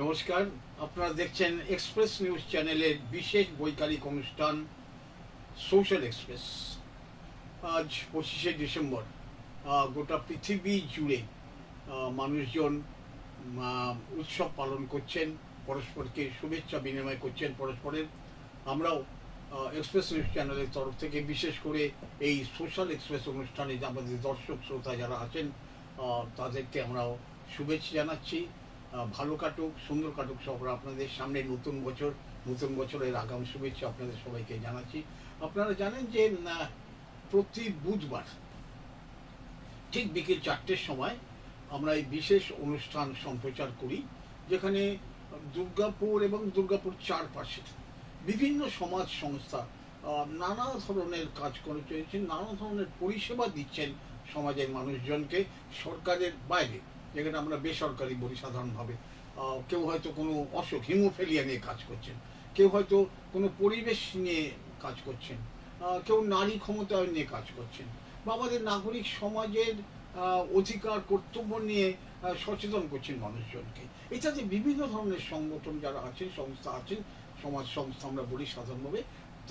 নমস্কার, আপনারা দেখছেন এক্সপ্রেস নিউজ চ্যানেলের বিশেষ বৈকালিক অনুষ্ঠান সোশ্যাল এক্সপ্রেস। আজ 25শে ডিসেম্বর। গোটা পৃথিবী জুড়ে মানুষজন উৎসব পালন করছেন, পরস্পরকে শুভেচ্ছা বিনিময় করছেন পরস্পরের। আমরাও এক্সপ্রেস নিউজ চ্যানেলের তরফ থেকে বিশেষ করে এই সোশ্যাল এক্সপ্রেস অনুষ্ঠানে আমাদের দর্শক শ্রোতা যারা আছেন তাদেরকে আমরাও শুভেচ্ছা জানাচ্ছি। ভালো কাটুক, সুন্দর কাটুক সব। আপনাদের সামনে নতুন বছরের আগাম শুভেচ্ছা আপনাদের সবাইকে জানাচ্ছি। আপনারা জানেন যে প্রতি বুধবার ঠিক বিকেল 4টের সময় আমরা এই বিশেষ অনুষ্ঠান সম্প্রচার করি, যেখানে দুর্গাপুর এবং দুর্গাপুর চারপাশে বিভিন্ন সমাজ সংস্থা নানা ধরনের কাজ করে চলেছেন, নানা ধরনের পরিষেবা দিচ্ছেন সমাজের মানুষজনকে সরকারের বাইরে, যেখানে আমরা বেসরকারি বলি সাধারণভাবে। কেউ হয়তো কোনো অসুখ, হিমোফেলিয়া নিয়ে কাজ করছেন, কেউ হয়তো কোনো পরিবেশ নিয়ে কাজ করছেন, কেউ নারী ক্ষমতায়ন নিয়ে কাজ করছেন, বা আমাদের নাগরিক সমাজের অধিকার কর্তব্য নিয়ে সচেতন করছেন মানুষজনকে। এটাতে বিভিন্ন ধরনের সংগঠন যারা আছেন, সংস্থা আছেন, সমাজ সংস্থা আমরা বলি সাধারণভাবে,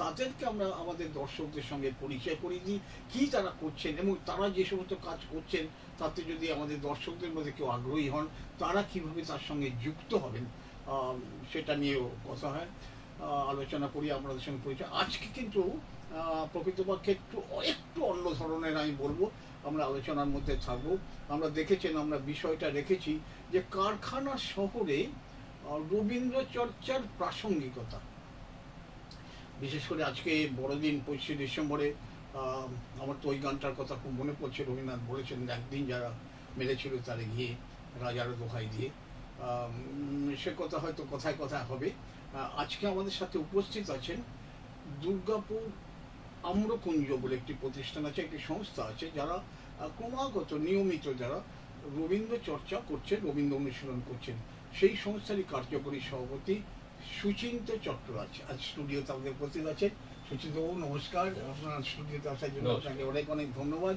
তাদেরকে আমরা আমাদের দর্শকদের সঙ্গে পরিচয় করিয়ে দিই কি তারা করছেন, এবং তারা যে সমস্ত কাজ করছেন তাতে যদি আমাদের দর্শকদের মধ্যে কেউ আগ্রহী হন, তারা কিভাবে তার সঙ্গে যুক্ত হবেন সেটা নিয়েও কথা হয়, আলোচনা করি আপনাদের সঙ্গে পরিচয়। আজকে কিন্তু প্রকৃতপক্ষে একটু অন্য ধরনের আমি বলবো, আমরা আলোচনার মধ্যে থাকবো। আমরা দেখেছেন, আমরা বিষয়টা রেখেছি যে কারখানা শহরে রবীন্দ্র চর্চার প্রাসঙ্গিকতা। বিশেষ করে আজকে বড়দিন 25শে ডিসেম্বরে আমার তো ওই গানটার কথা খুব মনে পড়ছে। রবীন্দ্রনাথ বলেছেন, একদিন যারা মেরেছিল তারে গিয়ে রাজার দোহাই দিয়ে। সে কথা হয়তো কথায় কথায় হবে। আজকে আমাদের সাথে উপস্থিত আছেন দুর্গাপুর আম্রকুঞ্জ বলে একটি প্রতিষ্ঠান আছে, একটি সংস্থা আছে, যারা ক্রমাগত নিয়মিত যারা রবীন্দ্র চর্চা করছেন, রবীন্দ্র অনুশীলন করছেন। সেই সংস্থারই কার্যকরী সভাপতি সুচিন্ত চট্ট আছে আজ স্টুডিওতে আমাদের উপস্থিত আছেন। সুচিন্তবাবু নমস্কার, আপনার স্টুডিওতে আসার জন্য আপনাকে অনেক অনেক ধন্যবাদ।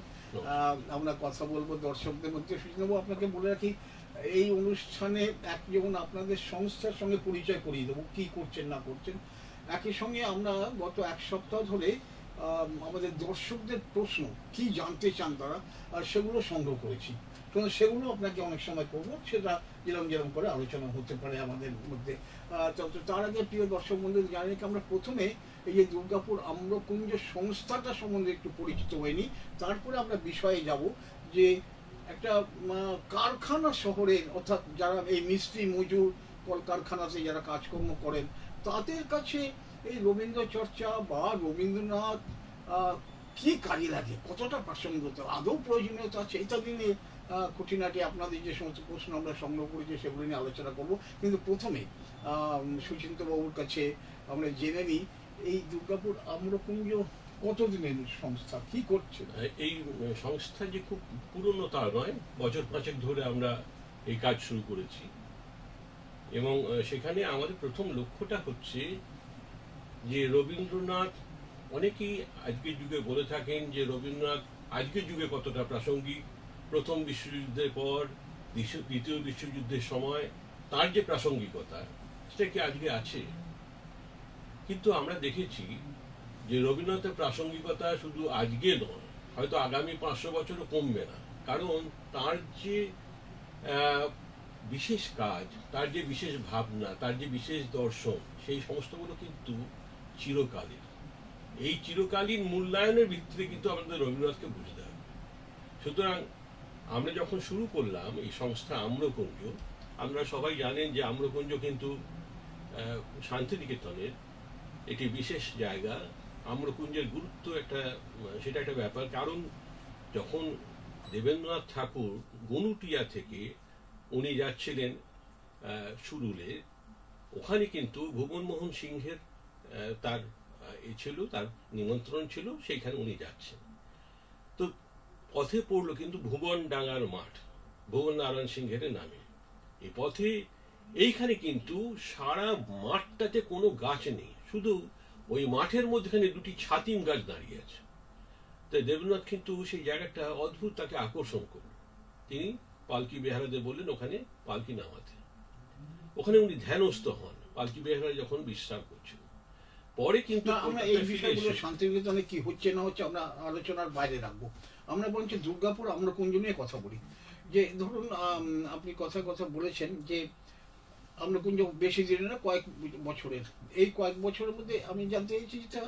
আমরা কথা বলবো দর্শকদের মধ্যে। সুচিন্তবাবু, আপনাকে বলে রাখি, এই অনুষ্ঠানে যেমন আপনাদের সংস্থার সঙ্গে পরিচয় করিয়ে দেবো কি করছেন না করছেন, একই সঙ্গে আমরা গত এক সপ্তাহ ধরে আমাদের দর্শকদের প্রশ্ন কি জানতে চান তারা, সেগুলো সংগ্রহ করেছি। তো সেগুলো আপনাকে অনেক সময় করবো, সেটা যেরকম করে আলোচনা হতে পারে আমাদের মধ্যে। তার আগে প্রিয় দর্শক বন্ধুদের জানি কি, আমরা প্রথমে এই যে দুর্গাপুর আম্রকুঞ্জ সংস্থাটা সম্বন্ধে একটু পরিচিত হয়নি, তারপরে আমরা বিষয়ে যাব যে একটা কারখানা শহরের, অর্থাৎ যারা এই মিস্ত্রি মজুর কলকারখানাতে যারা কাজকর্ম করেন, তাদের কাছে এই রবীন্দ্র চর্চা বা রবীন্দ্রনাথ কি কাজে লাগে, কতটা প্রাসঙ্গিকতা, আদৌ প্রয়োজনীয়তা আছে, ইত্যাদি নিয়ে খুঁটিনাটি আপনাদের যে সমস্ত প্রশ্ন আমরা সংগ্রহ করেছি সেগুলো নিয়ে আলোচনা করব। কিন্তু প্রথমে সুচিন্ত বাবুর কাছে আমরা জেনে নিই, এই দুর্গাপুর আম্রকুঞ্জ কতদিনের সংস্থা, কি করছে? এই সংস্থা যে খুব পুরনো তা নয়, বছর 5 ধরে আমরা এই কাজ শুরু করেছি, এবং সেখানে আমাদের প্রথম লক্ষ্যটা হচ্ছে যে রবীন্দ্রনাথ, অনেকেই আজকের যুগে বলে থাকেন যে রবীন্দ্রনাথ আজকের যুগে কতটা প্রাসঙ্গিক, প্রথম বিশ্বযুদ্ধের পর দ্বিতীয় বিশ্বযুদ্ধের সময় তার যে প্রাসঙ্গিকতা সেটা কি আজকে আছে? কিন্তু আমরা দেখেছি যে রবীন্দ্রনাথের প্রাসঙ্গিকতা শুধু আজকে নয়, হয়তো আগামী 500 বছরও কমবে না, কারণ তার যে বিশেষ কাজ, তার যে বিশেষ ভাবনা, তার যে বিশেষ দর্শন, সেই সমস্তগুলো কিন্তু চিরকালীন। এই চিরকালীন মূল্যায়নের ভিত্তিতে কিন্তু আমাদের রবীন্দ্রনাথকে বুঝতে হবে। সুতরাং আমরা যখন শুরু করলাম এই সংস্থা আম্রকুঞ্জ, আমরা সবাই জানেন যে আম্রকুঞ্জ কিন্তু শান্তিনিকেতনের একটি বিশেষ জায়গা। আম্রকুঞ্জের গুরুত্ব সেটা একটা ব্যাপার, কারণ যখন দেবেন্দ্রনাথ ঠাকুর গনুটিয়া থেকে উনি যাচ্ছিলেন সুরুলে, ওখানে কিন্তু ভুবনমোহন সিংহের তার তার নিমন্ত্রণ ছিল, সেইখানে উনি যাচ্ছেন। তো পথে পড়লো কিন্তু ভুবন ডাঙ্গার মাঠ, ভুবন নারায়ণ সিংহের নামে। এই পথে এইখানে কিন্তু সারা মাঠটাতে কোনো গাছ নেই, শুধু ওই মাঠের মধ্যখানে 2টি ছাতিম গাছ দাঁড়িয়ে আছে। তাই দেবেন্দ্রনাথ কিন্তু সেই জায়গাটা অদ্ভুত তাকে আকর্ষণ করল। তিনি পালকি বেহারাদের বললেন ওখানে পালকি নামাতে। ওখানে উনি ধ্যানস্থ হন পালকি বেহারা যখন বিশ্রাম করছেন। পরে কিন্তু আমরা এই বিষয়গুলো শান্তিনিকেতনে কি হচ্ছে না হচ্ছে আমরা আলোচনার বাইরে রাখবো। আমরা বলছি দুর্গাপুর আম্রকুঞ্জ নিয়ে কথা বলি। যে ধরুন আপনি কথা বলেছেন যে আম্রকুঞ্জ বেশি দিনের না, কয়েক বছরের। এই কয়েক বছরের মধ্যে আমি জানতে চাইছি যেটা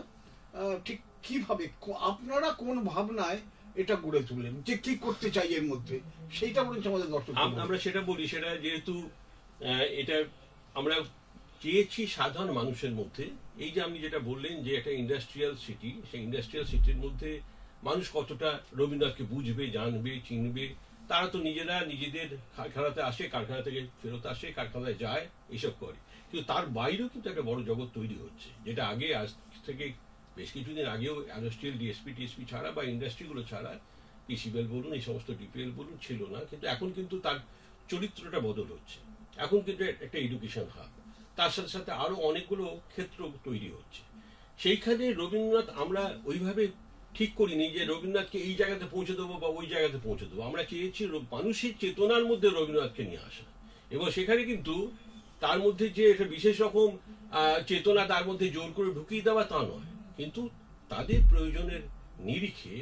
ঠিক কিভাবে আপনারা কোন ভাবনায় এটা গড়ে তুললেন, যে কি করতে চাই এর মধ্যে, সেইটা বলছি আমাদের দর্শক। আমরা সেটা বলি, সেটা যেহেতু এটা আমরা চেয়েছি সাধারণ মানুষের মধ্যে। এই যে আপনি যেটা বললেন যে একটা ইন্ডাস্ট্রিয়াল সিটি, সেই ইন্ডাস্ট্রিয়াল সিটির মধ্যে মানুষ কতটা রবীন্দ্রনাথকে বুঝবে, জানবে, চিনবে। তারা তো নিজেরা নিজেদের কারখানাতে আসে, কারখানা থেকে ফেরত আসে, কারখানায় যায়, এইসব করে। কিন্তু তার বাইরেও কিন্তু একটা বড় জগৎ তৈরি হচ্ছে, যেটা আগে আজ থেকে বেশ কিছুদিন আগেও ইন্ডাস্ট্রিয়াল টিএসপি ছাড়া বা ইন্ডাস্ট্রিগুলো ছাড়া, পিসিবিএল বলুন, এই সমস্ত ডিপিএল বলুন, ছিল না। কিন্তু এখন কিন্তু তার চরিত্রটা বদল হচ্ছে। এখন কিন্তু একটা এডুকেশন হাব, তার সাথে সাথে আরো অনেকগুলো ক্ষেত্র তৈরি হচ্ছে। সেইখানে রবীন্দ্রনাথ আমরা ওইভাবে ঠিক করিনি যে রবীন্দ্রনাথকে এই জায়গাতে পৌঁছে দেবো বা ওই জায়গাতে পৌঁছে দেবো। আমরা চেয়েছি মানুষের চেতনার মধ্যে রবীন্দ্রনাথকে নিয়ে আসা, এবং সেখানে কিন্তু তার মধ্যে যে একটা বিশেষ রকম চেতনা তার মধ্যে জোর করে ঢুকিয়ে দেওয়া তা নয়, কিন্তু তাদের প্রয়োজনের নিরিখে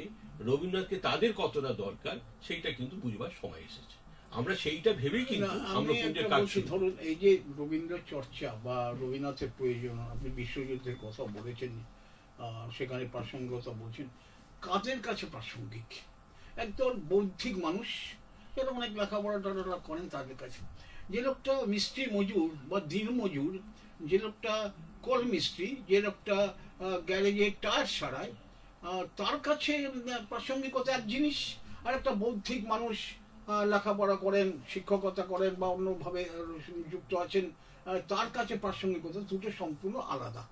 রবীন্দ্রনাথকে তাদের কতটা দরকার সেইটা কিন্তু বুঝবার সময় এসেছে। আমরা সেইটা ভেবেই কিন্তু আমরা ধরুন এই যে রবীন্দ্র চর্চা বা রবীন্দ্রনাথের প্রয়োজন, আপনি বিশ্বযুদ্ধের কথা বলেছেন, সেখানে প্রাসঙ্গিকতা বলছেন, কাদের কাছে প্রাসঙ্গিক? একদম বৌদ্ধিক মানুষ যারা অনেক লেখাপড়া করেন তাদের কাছে। যে লোকটা মিস্ত্রি মজুর বা দিন মজুর, যে লোকটা কল মিস্ত্রি, যে লোকটা গ্যারেজে টায়ার সারায়, তার কাছে প্রাসঙ্গিকতা এক জিনিস। আর একটা বৌদ্ধিক মানুষ লেখাপড়া করেন, শিক্ষকতা করেন বা অন্যভাবে যুক্ত আছেন, তার কাছে প্রাসঙ্গিকতা দুটো সম্পূর্ণ আলাদা।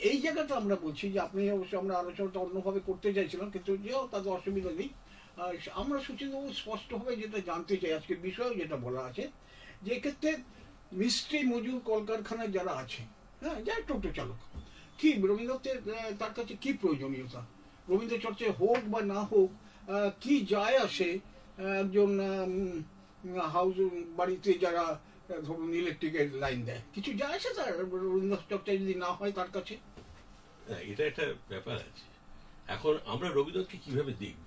এই জায়গাটা আমরা বলছি যে আপনি অবশ্য আমরা আলোচনাটা অন্যভাবে করতে চাইছিলাম, কিন্তু যেও তাদের অসুবিধা নেই। আমরা সুচিতবাবু স্পষ্টভাবে যেটা জানতে চাই, আজকের বিষয়েও যেটা বলা আছে, যে এক্ষেত্রে মিস্ত্রি মজুর কলকারখানায় যারা আছে, হ্যাঁ, যারা টোটো চালক, কি রবীন্দ্রনাথের তার কাছে কি প্রয়োজনীয়তা? রবীন্দ্র চর্চায় হোক বা না হোক, কি যায় আসে একজন হাউস বাড়িতে যারা ধরুন ইলেকট্রিকের লাইন দেয়, কিছু যায় আসে তার রবীন্দ্র চর্চা যদি না হয় তার কাছে? এটা একটা ব্যাপার আছে। এখন আমরা রবীন্দ্রনাথকে কিভাবে দেখব,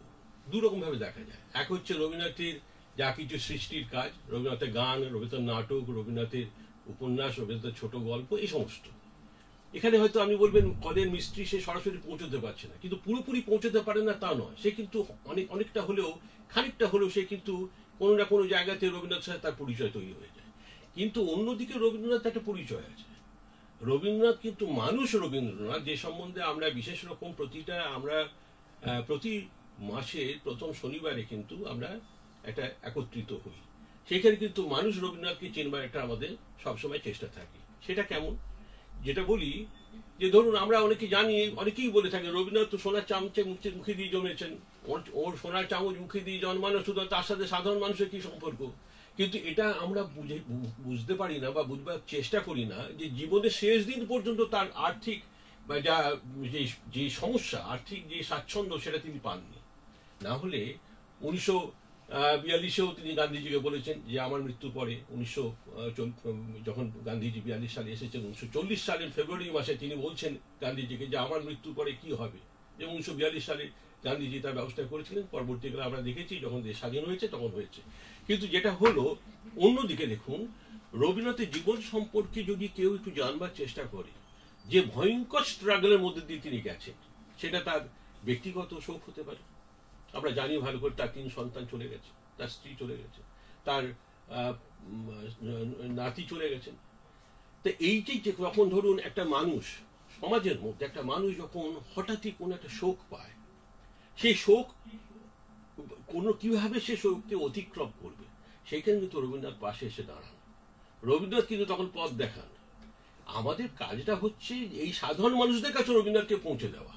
দুরকম ভাবে দেখা যায়। এক হচ্ছে রবীন্দ্রনাথের যা কিছু সৃষ্টির কাজ, রবীন্দ্রনাথের গান, রবীন্দ্রনাথের নাটক, রবীন্দ্রনাথের উপন্যাস, রবীন্দ্রনাথের ছোট গল্প, এই সমস্ত। এখানে হয়তো আপনি বলবেন কদের মিস্ত্রি সে সরাসরি পৌঁছতে পারছে না, কিন্তু পুরোপুরি পৌঁছতে পারে না তা নয়। সে কিন্তু অনেকটা হলেও, খানিকটা হলেও সে কিন্তু কোনো না কোনো জায়গাতে রবীন্দ্রনাথের সাথে তার পরিচয় তৈরি হয়ে যায়। কিন্তু অন্যদিকে রবীন্দ্রনাথ একটা পরিচয় আছে। রবীন্দ্রনাথ কিন্তু মানুষ রবীন্দ্রনাথ, যে সম্বন্ধে আমরা বিশেষ রকম আমরা প্রতি মাসে প্রথম শনিবারে কিন্তু আমরা একটা একত্রিত হই। সেখানে কিন্তু মানুষ রবীন্দ্রনাথকে চিনবার একটা আমাদের সবসময় চেষ্টা থাকে। সেটা কেমন? যেটা বলি যে ধরুন আমরা অনেকে জানি, অনেকেই বলে থাকে রবীন্দ্রনাথ তো সোনার চামচে মুখে দিয়ে জন্মেছেন, ওর সোনার চামচ মুখে দিয়ে জন্মানো, শুধু তার সাথে সাধারণ মানুষের কি সম্পর্ক? কিন্তু এটা আমরা বুঝতে পারি না বা বুঝবার চেষ্টা করি না যে জীবনের শেষ দিন পর্যন্ত তার আর্থিক বা যে সমস্যা, আর্থিক যে স্বাচ্ছন্দ্য, সেটা তিনি পাননি। না হলে 1942-এও তিনি গান্ধীজিকে বলেছেন যে আমার মৃত্যুর পরে যখন গান্ধীজি 42 সালে এসেছেন, 1940 সালের ফেব্রুয়ারি মাসে তিনি বলছেন গান্ধীজিকে যে আমার মৃত্যুর পরে কি হবে। এবং 1942 সালে গান্ধীজি তার ব্যবস্থা করেছিলেন। পরবর্তীকালে আমরা দেখেছি যখন দেশ স্বাধীন হয়েছে তখন হয়েছে। কিন্তু যেটা হলো, অন্যদিকে দেখুন, রবীন্দ্রনাথের জীবন সম্পর্কে যদি কেউ একটু জানবার চেষ্টা করে, যে ভয়ঙ্কর স্ট্রাগলের মধ্যে দিয়ে তিনি গেছেন, সেটা তার ব্যক্তিগত শোক হতে পারে। আমরা জানি ভালো করে তার 3 সন্তান চলে গেছে, তার স্ত্রী চলে গেছে, তার নাতি চলে গেছেন। তো এই যে যখন ধরুন একটা মানুষ, সমাজের মধ্যে একটা মানুষ যখন হঠাৎই কোনো একটা শোক পায়, সেই শোক কিভাবে সে শোককে অতিক্রম করবে, সেইখানে কিন্তু রবীন্দ্রনাথ পাশে এসে দাঁড়ান। রবীন্দ্রনাথ কিন্তু তখন পথ দেখান। আমাদের কাজটা হচ্ছে এই সাধারণ মানুষদের কাছে রবীন্দ্রনাথকে পৌঁছে দেওয়া,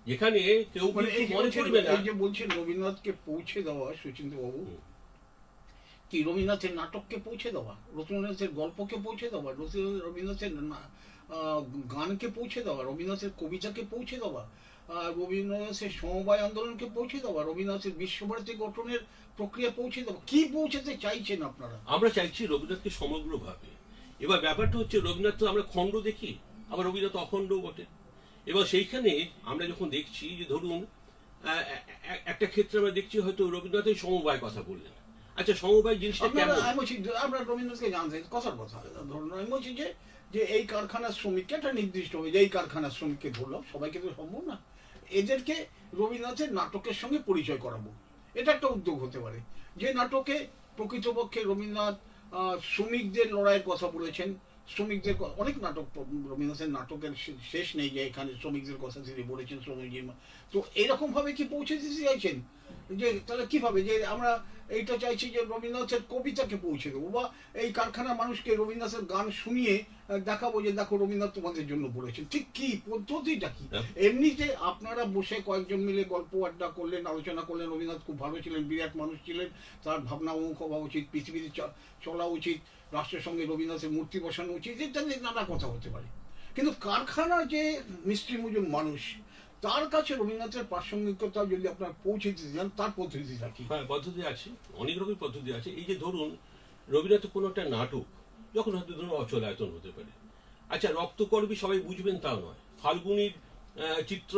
যেখানে কেউ মনে করবে না। যে বলছেন রবীন্দ্রনাথকে পৌঁছে দেওয়া, সুচিন্ত বাবু, কি রবীন্দ্রনাথের নাটককে পৌঁছে দেওয়া, রবীন্দ্রনাথের গল্পকে পৌঁছে দেওয়া, রবীন্দ্রনাথের গানকে পৌঁছে দেওয়া, রবীন্দ্রনাথের কবিতাকে পৌঁছে দেওয়া, রবীন্দ্রনাথের সমবায় আন্দোলনকে পৌঁছে দেওয়া, রবীন্দ্রনাথের বিশ্বভারতী গঠনের প্রক্রিয়া পৌঁছে দেওয়া, কি পৌঁছাতে চাইছেন আপনারা? আমরা চাইছি রবীন্দ্রনাথকে সমগ্রভাবে এবার ব্যাপারটা হচ্ছে রবীন্দ্রনাথ তো আমরা খণ্ড দেখি, আবার রবীন্দ্রনাথ অখণ্ডও বটে। এবার সেইখানে আমরা যখন দেখছি যে ধরুন একটা ক্ষেত্রে আমরা দেখছি হয়তো রবীন্দ্রনাথের সমবায় কথা বললেন। আচ্ছা, সমবায় জিনিসটা কেমন? আমরা রবীন্দ্রনাথকে জানতে কথার কথা ধরুন, আমি বলছি যে এই কারখানার শ্রমিককে একটা নির্দিষ্ট হবে, যে এই কারখানার শ্রমিককে ধরলাম, সবাইকে তো সম্ভব না, এদেরকে রবীন্দ্রনাথের নাটকের সঙ্গে পরিচয় করাবো, এটা একটা উদ্যোগ হতে পারে। যে নাটকে প্রকৃতপক্ষে রবীন্দ্রনাথ শ্রমিকদের লড়াইয়ের কথা বলেছেন, শ্রমিকদের অনেক নাটক, রবীন্দ্রনাথের নাটকের শেষ নেই যে এখানে শ্রমিকদের কথা তিনি বলেছেন, শ্রমিকদের। তো এরকম ভাবে কি পৌঁছে দিতে চাইছেন? যে তাহলে কিভাবে যে আমরা এইটা চাইছি যে রবীন্দ্রনাথের কবিতাকে পৌঁছে দেবো, বা এই কারখানার মানুষকে রবীন্দ্রনাথের গান শুনিয়ে দেখাবো যে দেখো রবীন্দ্রনাথ তোমাদের জন্য বলেছেন, ঠিক কি পদ্ধতিটা কি? এমনিতে আপনারা বসে কয়েকজন মিলে গল্প আড্ডা করলেন, আলোচনা করলেন, রবীন্দ্রনাথ খুব ভালো ছিলেন, বিরাট মানুষ ছিলেন, তার ভাবনা অমুক হওয়া উচিত, পৃথিবীতে চলা উচিত, রাষ্ট্রের সঙ্গে রবীন্দ্রনাথের মূর্তি বসানো উচিত, ইত্যাদি নানা কথা হতে পারে। কিন্তু কারখানা যে মিস্ত্রি মজুর মানুষ, তার কাছে রবীন্দ্রনাথের প্রাসঙ্গিকতা যদি আপনার পৌঁছে দিতে চান, তার পদ্ধতিটা কি? হ্যাঁ, পদ্ধতি আছে, অনেক রকম পদ্ধতি আছে। এই যে ধরুন রবীন্দ্রনাথের কোনো একটা নাটক যখন হয়তো ধরুন অচলায়তন হতে পারে, আচ্ছা রক্তকরবী সবাই বুঝবেন তাও নয়, ফাল্গুনির চিত্র,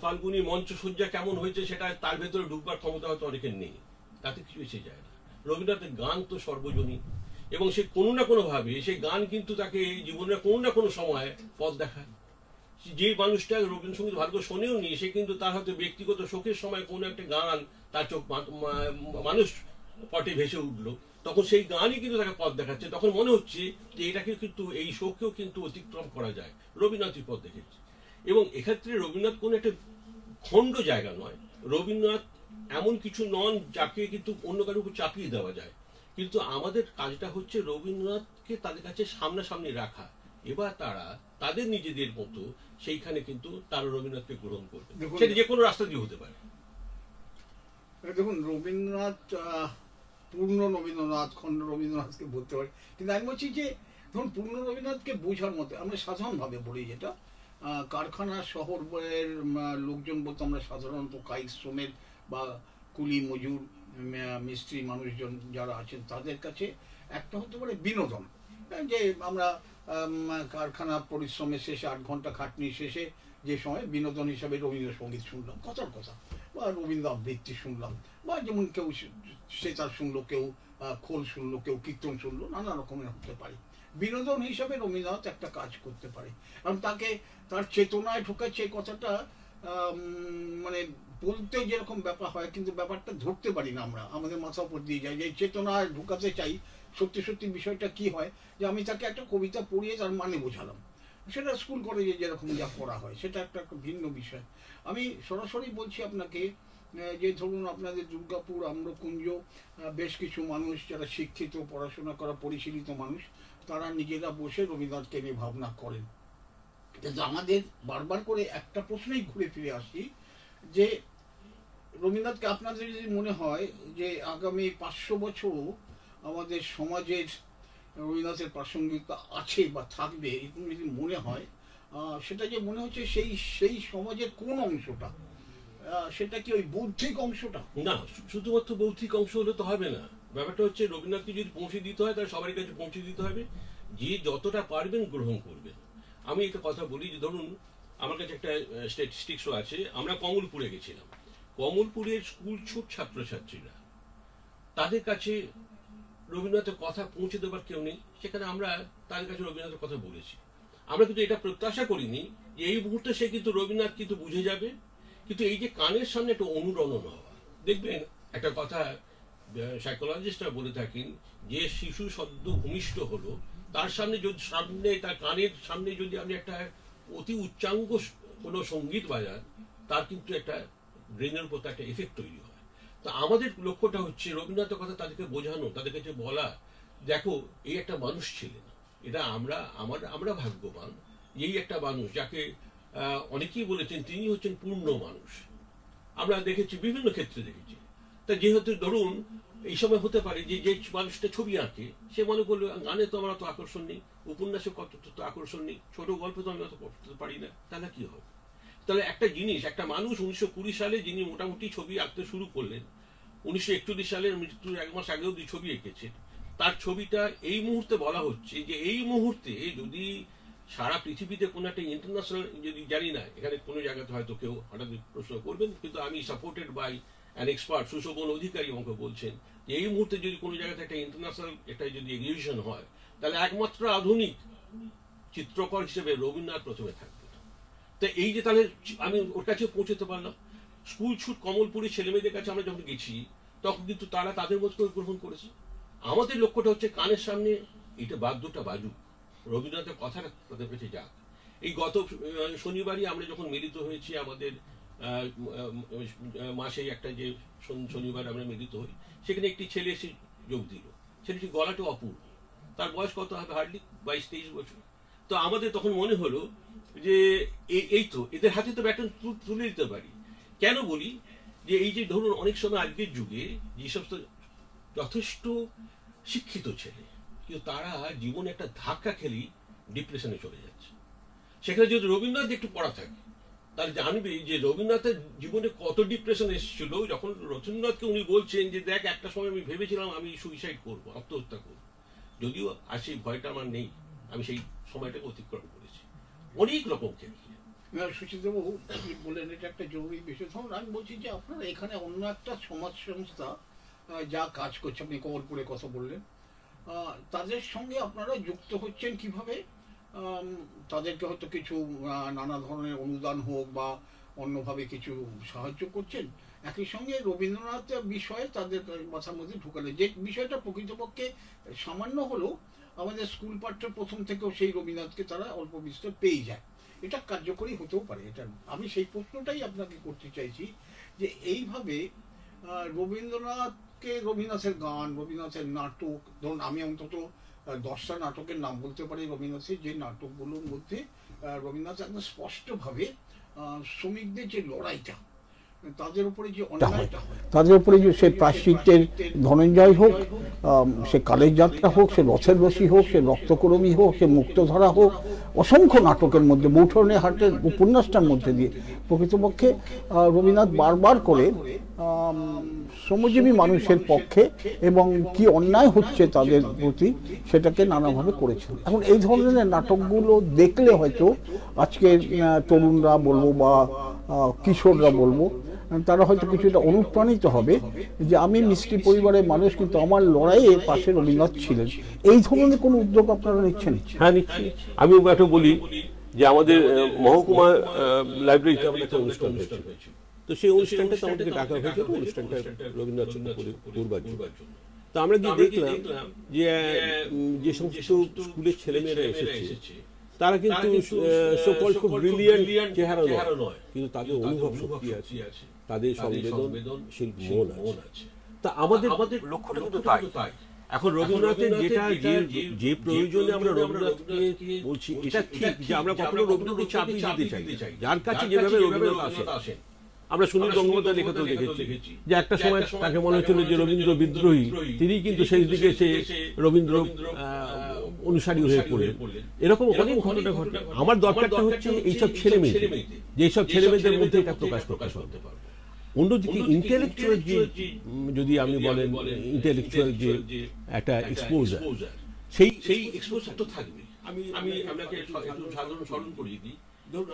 ফাল্গুনির মঞ্চসজ্জা কেমন হয়েছে সেটা তার ভেতরে ঢুকবার ক্ষমতা হয়তো অনেকের নেই, তাতে কিছু এসে যায় না। রবীন্দ্রনাথের গান তো সর্বজনীন, এবং সে কোনো না কোনো ভাবে সেই গান কিন্তু তাকে জীবনের কোনো না কোনো সময় পথ দেখায়। যে মানুষটা রবীন্দ্রসঙ্গীত ভালো করে শোনেও নি, সে কিন্তু তার হয়তো ব্যক্তিগত শোকের সময় কোনো একটা গান তার চোখ মানুষ পটে ভেসে উঠলো, তখন সেই গানই কিন্তু তাকে পথ দেখাচ্ছে, তখন মনে হচ্ছে যে এটাকে কিন্তু এই শোকেও কিন্তু অতিক্রম করা যায়, রবীন্দ্রনাথই পথ দেখেছে। এবং এক্ষেত্রে রবীন্দ্রনাথ কোনো একটা খণ্ড জায়গা নয়, রবীন্দ্রনাথ এমন কিছু নন যাকে কিন্তু অন্য কারোর উপর চাপিয়ে দেওয়া যায়। কিন্তু আমাদের কাজটা হচ্ছে রবীন্দ্রনাথকে তাদের কাছে সামনাসামনি রাখা, এবার তারা তাদের নিজেদের মতো সেইখানে কিন্তু তারা রবীন্দ্রনাথকে গ্রহণ করবে, সেটা যে কোনো রাস্তা দিয়ে হতে পারে। দেখুন, রবীন্দ্রনাথ পূর্ণ রবীন্দ্রনাথ, খণ্ড রবীন্দ্রনাথকে বলতে পারি, কিন্তু আমি বলছি যে ধরুন পূর্ণ রবীন্দ্রনাথকে বোঝার মতো আমরা সাধারণভাবে বলি, যেটা কারখানা শহরের লোকজন বলতে আমরা সাধারণত কায়িক শ্রমের বা কুলি মজুর মিস্ত্রি মানুষজন যারা আছেন তাদের কাছে একটা হতে পারে বিনোদন, যে আমরা কারখানা পরিশ্রমের শেষে 8 ঘন্টা খাটনি শেষে যে সময় বিনোদন হিসাবে রবীন্দ্রসঙ্গীত শুনলাম, কথার কথা, বা রবীন্দ্র আবৃত্তি শুনলাম, বা যেমন কেউ সেতার শুনলো, কেউ খোল শুনলো, কেউ কীর্তন শুনলো, নানা রকমের হতে পারে। বিনোদন হিসাবে রবীন্দ্রনাথ একটা কাজ করতে পারে, কারণ তাকে তার চেতনায় ঢোকাচ্ছে কথাটা, মানে বলতে যেরকম ব্যাপার হয় কিন্তু ব্যাপারটা ধরতে পারি না আমরা, আমাদের মাথা উপর দিয়ে যায়, যে চেতনায় ঢোকাতে চাই সত্যি সত্যি বিষয়টা কি হয়, যে আমি তাকে একটা কবিতা পড়িয়ে তার মানে বোঝালাম, সেটা স্কুল কলেজে যেরকম যা করা হয় সেটা একটা ভিন্ন বিষয়। আমি সরাসরি বলছি আপনাকে যে ধরুন আপনাদের দুর্গাপুর আম্রকুঞ্জ বেশ কিছু মানুষ যারা শিক্ষিত, পড়াশোনা করা পরিশীলিত মানুষ, তারা নিজেরা বসে রবীন্দ্রনাথকে নিয়ে ভাবনা করেন। কিন্তু আমাদের বারবার করে একটা প্রশ্নেই ঘুরে ফিরে আসি, যে রবীন্দ্রনাথকে আপনাদের যদি মনে হয় যে আগামী 500 বছর আমাদের সমাজের রবীন্দ্রনাথের প্রাসঙ্গিকতা আছে বা থাকবে, এরকম যদি মনে হয়, সেটা যে মনে হচ্ছে সেই সমাজের কোন অংশটা, সেটা কি ওই বৌদ্ধিক অংশটা? না, শুধুমাত্র বৌদ্ধিক অংশ হলে তো হবে না। ব্যাপারটা হচ্ছে রবীন্দ্রনাথকে যদি পৌঁছে দিতে হয় তাহলে সবার কাছে পৌঁছে দিতে হবে, যে যতটা পারবেন গ্রহণ করবেন। আমি একটা কথা বলি, যে ধরুন আমার কাছে একটা স্ট্যাটিস্টিক্সও আছে, আমরা কমলপুরে গেছিলাম, কমলপুরের স্কুল ছোট ছাত্রছাত্রীরা, তাদের কাছে রবীন্দ্রনাথের কথা পৌঁছে দেবার কেউ নেই, সেখানে আমরা তাদের কাছে রবীন্দ্রনাথের কথা বলেছি। আমরা কিন্তু এটা প্রত্যাশা করিনি যে এই মুহূর্তে সে কিন্তু রবীন্দ্রনাথ কিন্তু বুঝে যাবে, কিন্তু এই যে কানের সামনে একটা অনুরণন হওয়া, দেখবেন একটা কথা সাইকোলজিস্টরা বলে থাকেন, যে শিশু সদ্য ভূমিষ্ঠ হলো তার সামনে তার কানের সামনে যদি আপনি একটা অতি উচ্চাঙ্গ কোনো সঙ্গীত বাজান, তার কিন্তু একটা ব্রেনের উপর একটা এফেক্ট তৈরি হয়। তো আমাদের লক্ষ্যটা হচ্ছে রবীন্দ্রনাথের কথা তাদেরকে বোঝানো, তাদের কাছে বলা, দেখো এই একটা মানুষ ছিলেন, এটা আমরা ভাগ্যবান, এই একটা মানুষ যাকে অনেকেই বলেছেন তিনি হচ্ছেন পূর্ণ মানুষ। আমরা দেখেছি, বিভিন্ন ক্ষেত্রে দেখেছি। তা যেহেতু ধরুন এই সময় হতে পারে যে মানুষটা ছবি আঁকে, সে মনে করলো গানে তো আমার অত আকর্ষণ নেই, উপন্যাসে কত আকর্ষণ নেই, ছোট গল্পে তো আমি অত করতে পারি না, তাহলে কি হবে? তাহলে একটা জিনিস, একটা মানুষ 1920 সালে যিনি মোটামুটি ছবি আঁকতে শুরু করলেন, 1941 সালের মৃত্যুর 1 মাস আগেও ছবি এঁকেছেন, তার ছবিটা এই মুহূর্তে বলা হচ্ছে যে এই মুহূর্তে যদি সারা পৃথিবীতে কোনো একটা ইন্টারন্যাশনাল, যদি জানি না এখানে কোনো জায়গাতে হয়তো কেউ হঠাৎ প্রশ্ন করবেন, কিন্তু আমি supported by an expert Sushovan Adhikari আমাকে বলছেন যে এই মুহূর্তে যদি কোনো জায়গাতে একটা ইন্টারন্যাশনাল একটা যদি এক্সিবিশন হয়, তাহলে একমাত্র আধুনিক চিত্রকর হিসেবে রবীন্দ্রনাথ প্রথমে থাকবে। তো এই যে তাহলে আমি ওর কাছে পৌঁছতে পারলাম। স্কুল ছুট কমলপুরি ছেলেমেয়েদের কাছে আমরা যখন গেছি তখন কিন্তু তারা তাদের মতো করে গ্রহণ করেছে। আমাদের লক্ষ্যটা হচ্ছে কানের সামনে এটা বাদ্যটা বাজুক, রবীন্দ্রনাথের কথাটা তাদের কাছে যাক। এই গত শনিবারই আমরা যখন মিলিত হয়েছি, আমাদের মাসে একটা যে শনিবার আমরা মিলিত হই, সেখানে একটি ছেলে এসে যোগ দিল। ছেলেটি গলাটা অপূর্ব, তার বয়স কত হবে, হার্ডলি 22-23 বছর। তো আমাদের তখন মনে হলো যে এই তো এদের হাতে তো ব্যাটন তুলে দিতে পারি। কেন বলি যে এই যে ধরুন অনেক সময় আজকের যুগে যে সমস্ত যথেষ্ট শিক্ষিত ছেলে, কিন্তু তারা জীবনে একটা ধাক্কা খেলেই ডিপ্রেশনে চলে যাচ্ছে। সেখানে যদি রবীন্দ্রনাথ একটু পড়া থাকে তাহলে জানবে যে রবীন্দ্রনাথের জীবনে কত ডিপ্রেশন এসেছিল। যখন রবীন্দ্রনাথকে উনি বলছেন যে দেখ একটা সময় আমি ভেবেছিলাম আমি সুইসাইড করবো, আত্মহত্যা করবো, যদিও আর সেই ভয়টা আমার নেই, আমি সেই সময়টাকে অতিক্রম করেছি অনেক রকম ক্ষেত্রে। সুচিতবাবু বললেন এটা একটা জরুরি বিষয়। ধরুন আমি বলছি যে আপনারা এখানে অন্য একটা সমাজ সংস্থা যা কাজ করছে, আপনি কমলপুরে কথা বললেন, তাদের সঙ্গে আপনারা যুক্ত হচ্ছেন কিভাবে? তাদেরকে হয়তো কিছু নানা ধরনের অনুদান হোক বা অন্যভাবে কিছু সাহায্য করছেন, একই সঙ্গে রবীন্দ্রনাথ বিষয়ে তাদের মাথার মধ্যে ঢুকালে যে বিষয়টা প্রকৃতপক্ষে সামান্য হলেও আমাদের স্কুল পাঠ্য প্রথম থেকেও সেই রবীন্দ্রনাথকে তারা অল্প বিস্তর পেয়ে যায়, এটা কার্যকরী হতেও পারে। এটা আমি সেই প্রশ্নটাই আপনাকে করতে চাইছি যে এইভাবে রবীন্দ্রনাথকে, রবীন্দ্রনাথের গান, রবীন্দ্রনাথের নাটক, ধরুন আমি অন্তত 10টা নাটকের নাম বলতে পারি রবীন্দ্রনাথের, যে নাটকগুলোর মধ্যে রবীন্দ্রনাথ একদম স্পষ্টভাবে শ্রমিকদের যে লড়াইটা, তাদের উপরে যে অন্যায়টা হয়, তাদের উপরে যে সে প্রায়শ্চিত্তের ধনঞ্জয় হোক, সে কালের যাত্রা হোক, সে রথের রশি হোক, সে রক্তকরমী হোক, সে মুক্তধারা হোক, অসংখ্য নাটকের মধ্যে বৌঠনের হাটের উপন্যাসটার মধ্যে দিয়ে প্রকৃতপক্ষে রবীন্দ্রনাথ বারবার করে শ্রমজীবী মানুষের পক্ষে এবং কি অন্যায় হচ্ছে তাদের প্রতি সেটাকে নানাভাবে করেছেন। এখন এই ধরনের নাটকগুলো দেখলে হয়তো আজকের তরুণরা বলবো বা কিশোররা বলবো, তারা হয়তো কিছুটা অনুপ্রাণিত হবে যে আমি মিষ্টি পরিবারের মানুষ, কিন্তু আমার লড়াইয়ের পাশে রবীন্দ্রনাথ ছিলেন। এই ধরনের কোনো উদ্যোগ আপনারা নিচ্ছেন? হ্যাঁ, নিচ্ছি। আমি একটু বলি যে আমাদের মহকুমা লাইব্রেরিতে আমাদের একটা অনুষ্ঠান হয়েছিল, তো সেই অনুষ্ঠানটাতে আমাদেরকে ডাকা হয়েছিল, অনুষ্ঠানটা রবীন্দ্রনাথ পূর্বার জন্য। তো আমরা গিয়ে দেখলাম যে যে সমস্ত স্কুলের ছেলেমেয়েরা এসেছে তারা কিন্তু সকল খুব ব্রিলিয়ান্ট চেহারা নয়, কিন্তু তাদের অনুভব শক্তি আছে, তাদের সংবেদনশীল মন আছে। তা আমাদের লক্ষ্যটা কিন্তু তাই। এখন রবীন্দ্রনাথের যেটা যে প্রয়োজনে আমরা রবীন্দ্রনাথকে বলছি, এটা ঠিক যে আমরা কখনো রবীন্দ্রনাথকে চাপিয়ে দিতে চাই, যার কাছে যেভাবে রবীন্দ্রনাথ আসেন। আমরা সুনীল গঙ্গোপাধ্যায় লেখাতেও দেখেছি যে একটা সময় তাকে মনে হচ্ছিল যে রবীন্দ্র বিদ্রোহী, তিনি কিন্তু শেষ দিকে সে রবীন্দ্র অনুসারী হয়ে পড়লেন। এরকম অনেক ঘটনা ঘটে। আমার দরকারটা হচ্ছে এইসব ছেলেমেয়ে, যেসব ছেলেমেয়েদের মধ্যে এটা প্রকাশ করতে পারবে। অন্যদিকে ইন্টেলেকচুয়াল যে, যদি আপনি বলেন ইন্টেলেকচুয়াল যে একটা এক্সপোজার, সেই এক্সপোজার তো থাকবে। আমি আপনাকে একটু সাধারণ স্মরণ করিয়ে দিই।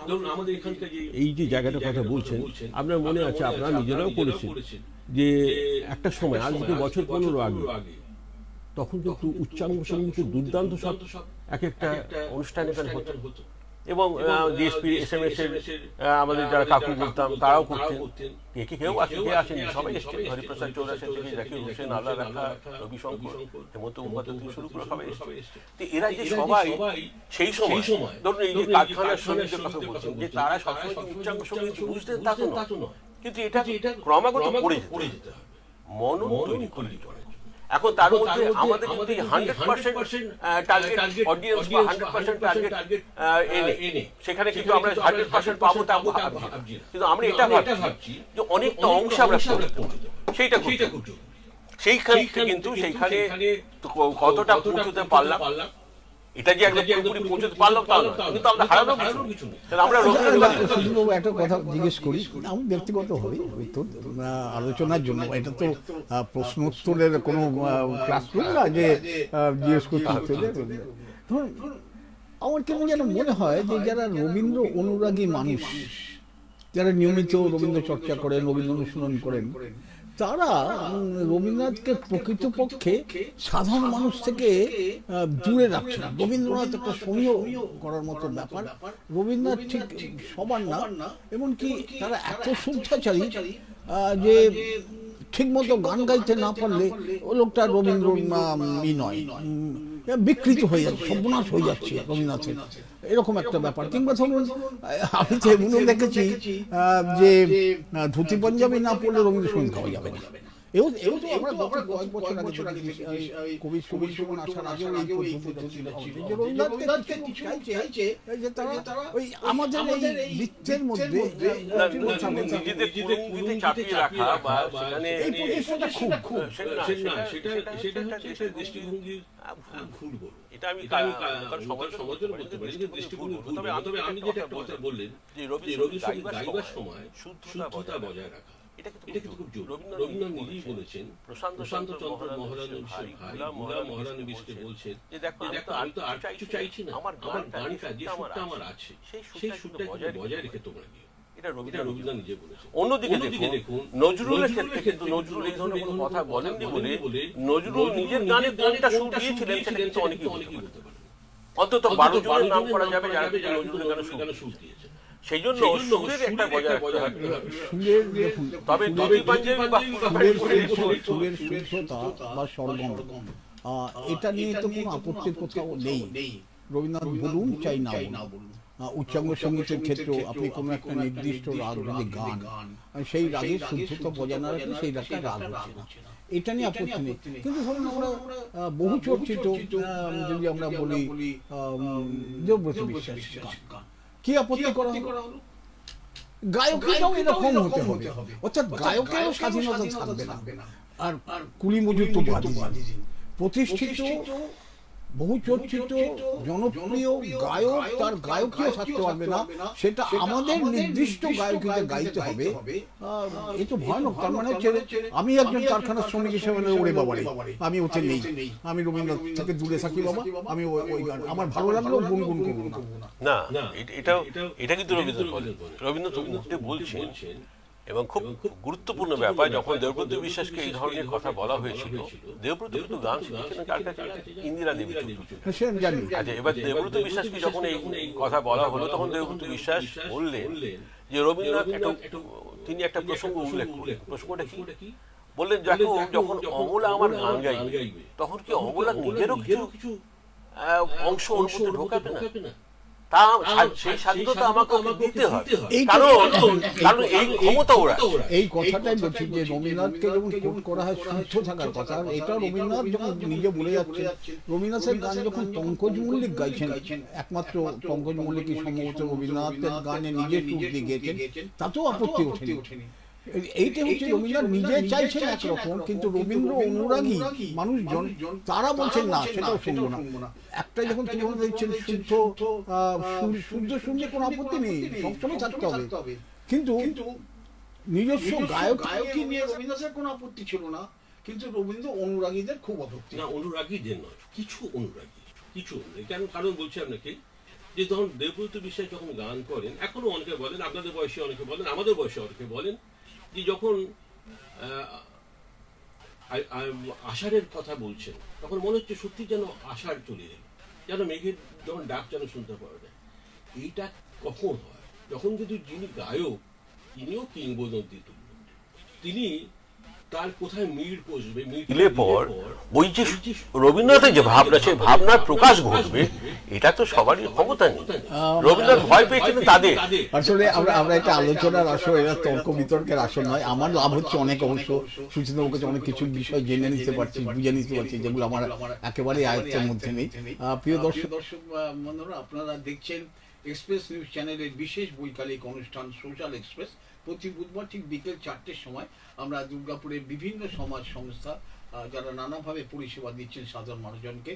ধরুন আমাদের এখানকার এই যে জায়গাটার কথা বলছেন, আপনার মনে আছে, আপনারা নিজেরাও করেছেন যে একটা সময়, আজ থেকে বছর 15 আগে, তখন কিন্তু উচ্চাঙ্গ সঙ্গীতের দুর্দান্ত সব এক একটা অনুষ্ঠান এখানে হতো, এবং ডিএসপি SMS এর আমাদের যারা কাকু বলতাম তারাও করতেন। কেউ আসেন, সবাই এসছেন, হরিপ্রসাদ চৌরাশি থেকে জাকির হোসেন, আল্লাহ রাখা, রবি শঙ্কর, হেমন্ত মুখোপাধ্যায় থেকে শুরু করে সবাই এসছে। তো এরা যে সবাই সেই সময়, ধরুন এই যে কারখানার শ্রমিকদের কথা বলছেন, যে তারা সবসময় উচ্চাঙ্গ সঙ্গীত বুঝতেন তা তো নয়, কিন্তু এটা ক্রমাগত পড়ে যেতে হবে, মনন তৈরি করে দিতে হবে। এখন তার মধ্যে আমাদের যদি 100% টার্গেট অডিয়েন্স বা 100% টার্গেট এনে সেখানে কিন্তু আমরা 100% পাবো তা ভাবছি, কিন্তু আমরা এটা ভাবছি যে অনেকটা অংশ আমরা পৌঁছতে পারবো, সেইটা সেইখানে কিন্তু সেইখানে কতটা পৌঁছতে পারলাম এটা যে একদম পুরোপুরি পৌঁছতে পারলাম তা নয়, কিন্তু আমরা হারানোর কিছু নেই। আমরা সুজিতবাবু একটা কথা জিজ্ঞেস করি, আমি ব্যক্তিগতভাবে আলোচনার জন্য, এটা তো প্রশ্ন উত্তরের কোনো ক্লাসরুম না যে জিজ্ঞেস করতে হচ্ছে। ধরুন আমার কেন যেন মনে হয় যে যারা রবীন্দ্র অনুরাগী মানুষ, যারা নিয়মিত রবীন্দ্র চর্চা করেন, রবীন্দ্র অনুশীলন করেন, তারা রবীন্দ্রনাথকে প্রকৃতপক্ষে সাধারণ মানুষ থেকে দূরে রাখছেন। রবীন্দ্রনাথ একটা সমীহ করার মতো ব্যাপার, রবীন্দ্রনাথ ঠিক সবার না, এমনকি তারা এত শুদ্ধাচারী যে ঠিক মতো গান গাইতে না পারলে ও লোকটা রবীন্দ্র নয়, বিকৃত হয়ে যাচ্ছে, সর্বনাশ হয়ে যাচ্ছে রবীন্দ্রনাথের, এরকম একটা ব্যাপার। কিংবা ধরুন আমি তো এমনও দেখেছি যে ধুতি পাঞ্জাবি না পড়লে রবীন্দ্রসঙ্গীত গাওয়া যাবে না। এও তো আমরা কয়েক বছর আগে কবি সুমন আসার আগে রবীন্দ্রনাথকে কিছু চাইছে যে তারা ওই আমাদের এই বৃত্তের মধ্যে এই প্রচেষ্টাটা খুব সেটা দৃষ্টিভঙ্গির ভুল বলবো। এটা আমি সমাজের বলতে পারি যে দৃষ্টিভঙ্গি ভুল। তবে আমি যেটা একটা কথা বললেন যে রবীন্দ্রসঙ্গীত গাইবার সময় শুদ্ধতা বজায় রাখা, এটা কিন্তু খুব জরুরি। রবীন্দ্রনাথ নিজেই বলেছেন, প্রশান্ত চন্দ্র মহারানবীশের ভাই গোলাম মহারানবীশকে বলছেন যে দেখো আমি তো আর কিছু চাইছি না, আমার গানটা যে সুরটা আমার আছে সেই সুরটা বজায় রেখে তোমরা গিয়ে। এটা রবীন্দ্রনাথ নিজে বলেছেন। অন্যদিকে দেখুন নজরুলের ক্ষেত্রে কিন্তু নজরুল এই ধরনের কোনো কথা বলেননি বলে নজরুল নিজের গানে কোনটা সুর দিয়েছিলেন সেটা কিন্তু অনেকেই বলতে পারেন। অন্তত 12 জনের নাম করা যাবে যারা নজরুলের গানে সুর দিয়েছে। সেই জন্য সুরের একটা বজায় রাখতে হবে। তবে ধুতি পাঞ্জাবি বা সুরের শুদ্ধতা বা স্বরগম, এটা নিয়ে তো কোনো আপত্তির কোথাও নেই। রবীন্দ্রনাথ বলুন চাই না বলুন, উচ্চাঙ্গ সঙ্গীতের ক্ষেত্রে আপনি কোনো একটা নির্দিষ্ট রাগ যদি গান, সেই রাগের শুদ্ধতা বজায় না রাখলে সেই রাগটা রাগ হচ্ছে না, এটা নিয়ে আপত্তি নেই। কিন্তু ধরুন আমরা বহু চর্চিত যদি আমরা বলি দেবব্রত বিশ্বাস গান, কি আপত্তি করা হলো? গায়করাও এরকম হতে হবে, অর্থাৎ গায়কেরও স্বাধীনতা থাকবে না। আর কুলি মজুর তো প্রতিষ্ঠিত বহু চর্চিত জনপ্রিয় গায়ক, তার গায়কীয় থাকতে পারবে না, সেটা আমাদের নির্দিষ্ট গায়কীতে গাইতে হবে। এ তো ভয়ানক। তার মানে হচ্ছে আমি একজন কারখানার শ্রমিক হিসেবে ওরে বাবারে আমি ওতে নেই, আমি রবীন্দ্রনাথ থেকে দূরে থাকি বাবা, আমি ওই গান আমার ভালো লাগলেও গুনগুন করবো না। এটা কিন্তু রবীন্দ্রনাথ বলছেন, এবং খুব গুরুত্বপূর্ণ ব্যাপার। যখন দেবব্রত বিশ্বাসকে এই ধরনের কথা বলা হয়েছিল, দেবব্রত কিন্তু গান শিখেছিলেন কালটা ইন্দিরা দেবী। আচ্ছা, এবার দেবব্রত বিশ্বাসকে যখন এই কথা বলা হলো তখন দেবব্রত বিশ্বাস বললেন যে রবীন্দ্রনাথ তিনি একটা প্রসঙ্গ উল্লেখ করলেন। প্রসঙ্গটা কি বললেন, যখন অমলা আমার গান গাইবে তখন কি অমলা নিজেরও কিছু অংশ অনুভূতি ঢোকাবে না? এই কথাটাই বলছি যে রবীন্দ্রনাথকে যখন কোট করা হয় শুদ্ধ থাকার কথা, এটা রবীন্দ্রনাথ যখন নিজে বলে যাচ্ছে। রবীন্দ্রনাথের গান যখন পঙ্কজ মল্লিক গাইছেন, একমাত্র পঙ্কজ মল্লিকই সম্ভবত রবীন্দ্রনাথের গানে নিজে সুর দিয়ে গেছেন, তাতেও আপত্তি ওঠেনি। এইটা হচ্ছে রবীন্দ্রনাথ নিজে চাইছেন একরকম, কিন্তু রবীন্দ্র অনুরাগী মানুষজন তারা বলছেন না, সেটাও শুনবো না। একটা যখন তুলনা দিচ্ছেন শুদ্ধ শুনলে কোনো আপত্তি নেই, সবসময় থাকতে হবে, কিন্তু নিজস্ব গায়কী নিয়ে রবীন্দ্রনাথের কোনো আপত্তি ছিল না, কিন্তু রবীন্দ্র অনুরাগীদের খুব আপত্তি। না, অনুরাগীদের নয়, কিছু অনুরাগী। কারণ বলছি আপনাকে যে ধরুন দেবব্রত বিশ্বাস যখন গান করেন, এখনো অনেকে বলেন, আপনাদের বয়সে অনেকে বলেন, আমাদের বয়সে অনেকে বলেন যে যখন আষাঢ়ের কথা বলছেন তখন মনে হচ্ছে সত্যি যেন আষাঢ় চলে এলো, যেন মেঘের যখন ডাক যেন শুনতে পাওয়া যায়। এইটা কখন হয়? যখন যদি যিনি গায়ক তিনিও কিংবদন্তি, তিনি তার কোথায় মিল পৌঁছবে, মিলের পর ওই যে রবীন্দ্রনাথের যে ভাবনা, সেই ভাবনার প্রকাশ ঘটবে, এটা তো সবারই ক্ষমতা নেই। রবীন্দ্রনাথ ভয় পেয়েছিলেন তাদের। আসলে আমরা একটা আলোচনার আসর, এরা তর্ক বিতর্কের আসর নয়। আমার লাভ হচ্ছে অনেক, অবশ্য সুচিন্তার কাছে অনেক কিছু বিষয় জেনে নিতে পারছি, বুঝে নিতে পারছি, যেগুলো আমার একেবারে আয়ত্তের মধ্যে নেই। প্রিয় দর্শক বন্ধুরা, আপনারা দেখছেন এক্সপ্রেস নিউজ চ্যানেলের বিশেষ বৈকালিক অনুষ্ঠান সোশ্যাল এক্সপ্রেস। প্রতি বুধবার ঠিক বিকেল 4টের সময় আমরা দুর্গাপুরের বিভিন্ন সমাজ সংস্থা যারা নানাভাবে পরিষেবা দিচ্ছেন সাধারণ মানুষজনকে,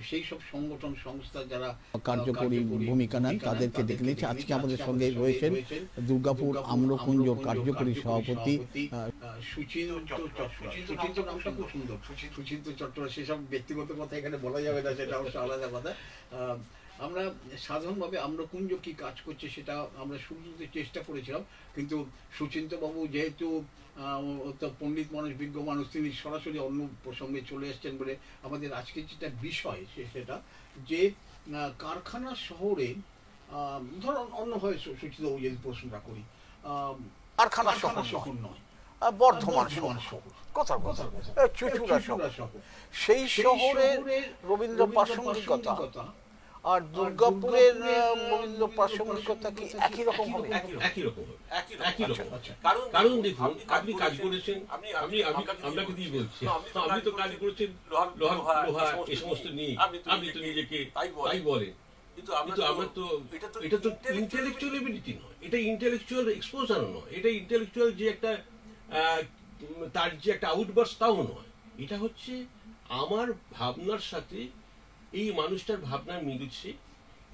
সেই সব সংগঠন সংস্থা যারা কার্যকরী ভূমিকা নেন তাদেরকে ডেকে নিয়েছে। আজকে আমাদের সঙ্গে রয়েছেন দুর্গাপুর আম্রকুঞ্জ কার্যকরী সভাপতি সুচিন্ত চট্টরা। সুচিন্ত নামটা খুব সুন্দর, সুচিন্ত চট্টরা। সেসব ব্যক্তিগত কথা এখানে বলা যাবে না, সেটা অবশ্য আলাদা কথা। আমরা সাধারণভাবে আম্রকুঞ্জ কি কাজ করছে সেটা আমরা শুরুতে চেষ্টা করেছিলাম, কিন্তু সুচিন্ত বাবু যেহেতু পণ্ডিত মানুষ, বিজ্ঞ মানুষ, তিনি সরাসরি অন্য প্রসঙ্গে চলে এসছেন বলে আমাদের আজকে যেটা বিষয় সেটা যে কারখানা শহরে, ধরুন অন্যভাবে সুচিন্ত বাবু যদি প্রশ্নটা করি, কারখানা শহর নয়, বর্ধমান শহর, কথা চুচুড়া শহর, সেই শহরের রবীন্দ্র প্রাসঙ্গিকতা আর দুর্গাপুরের রবীন্দ্র প্রাসঙ্গিকতা কি একই রকম হবে? একই রকম হবে, একই রকম। কারণ দেখুন, আপনি কাজ করেছেন, আমি আপনাকে দিয়ে বলছি, আপনি তো কাজ করেছেন লোহা এই সমস্ত নিয়ে, আপনি তো নিজেকে তাই বলেন, কিন্তু আমার তো এটা তো ইন্টেলেকচুয়াল এবিলিটি নয়, এটা ইন্টেলেকচুয়াল এক্সপোজার নয়, এটা ইন্টেলেকচুয়াল যে একটা তার যে একটা আউটবার্স তাও নয়। এটা হচ্ছে আমার ভাবনার সাথে এই মানুষটার ভাবনা মিলছে,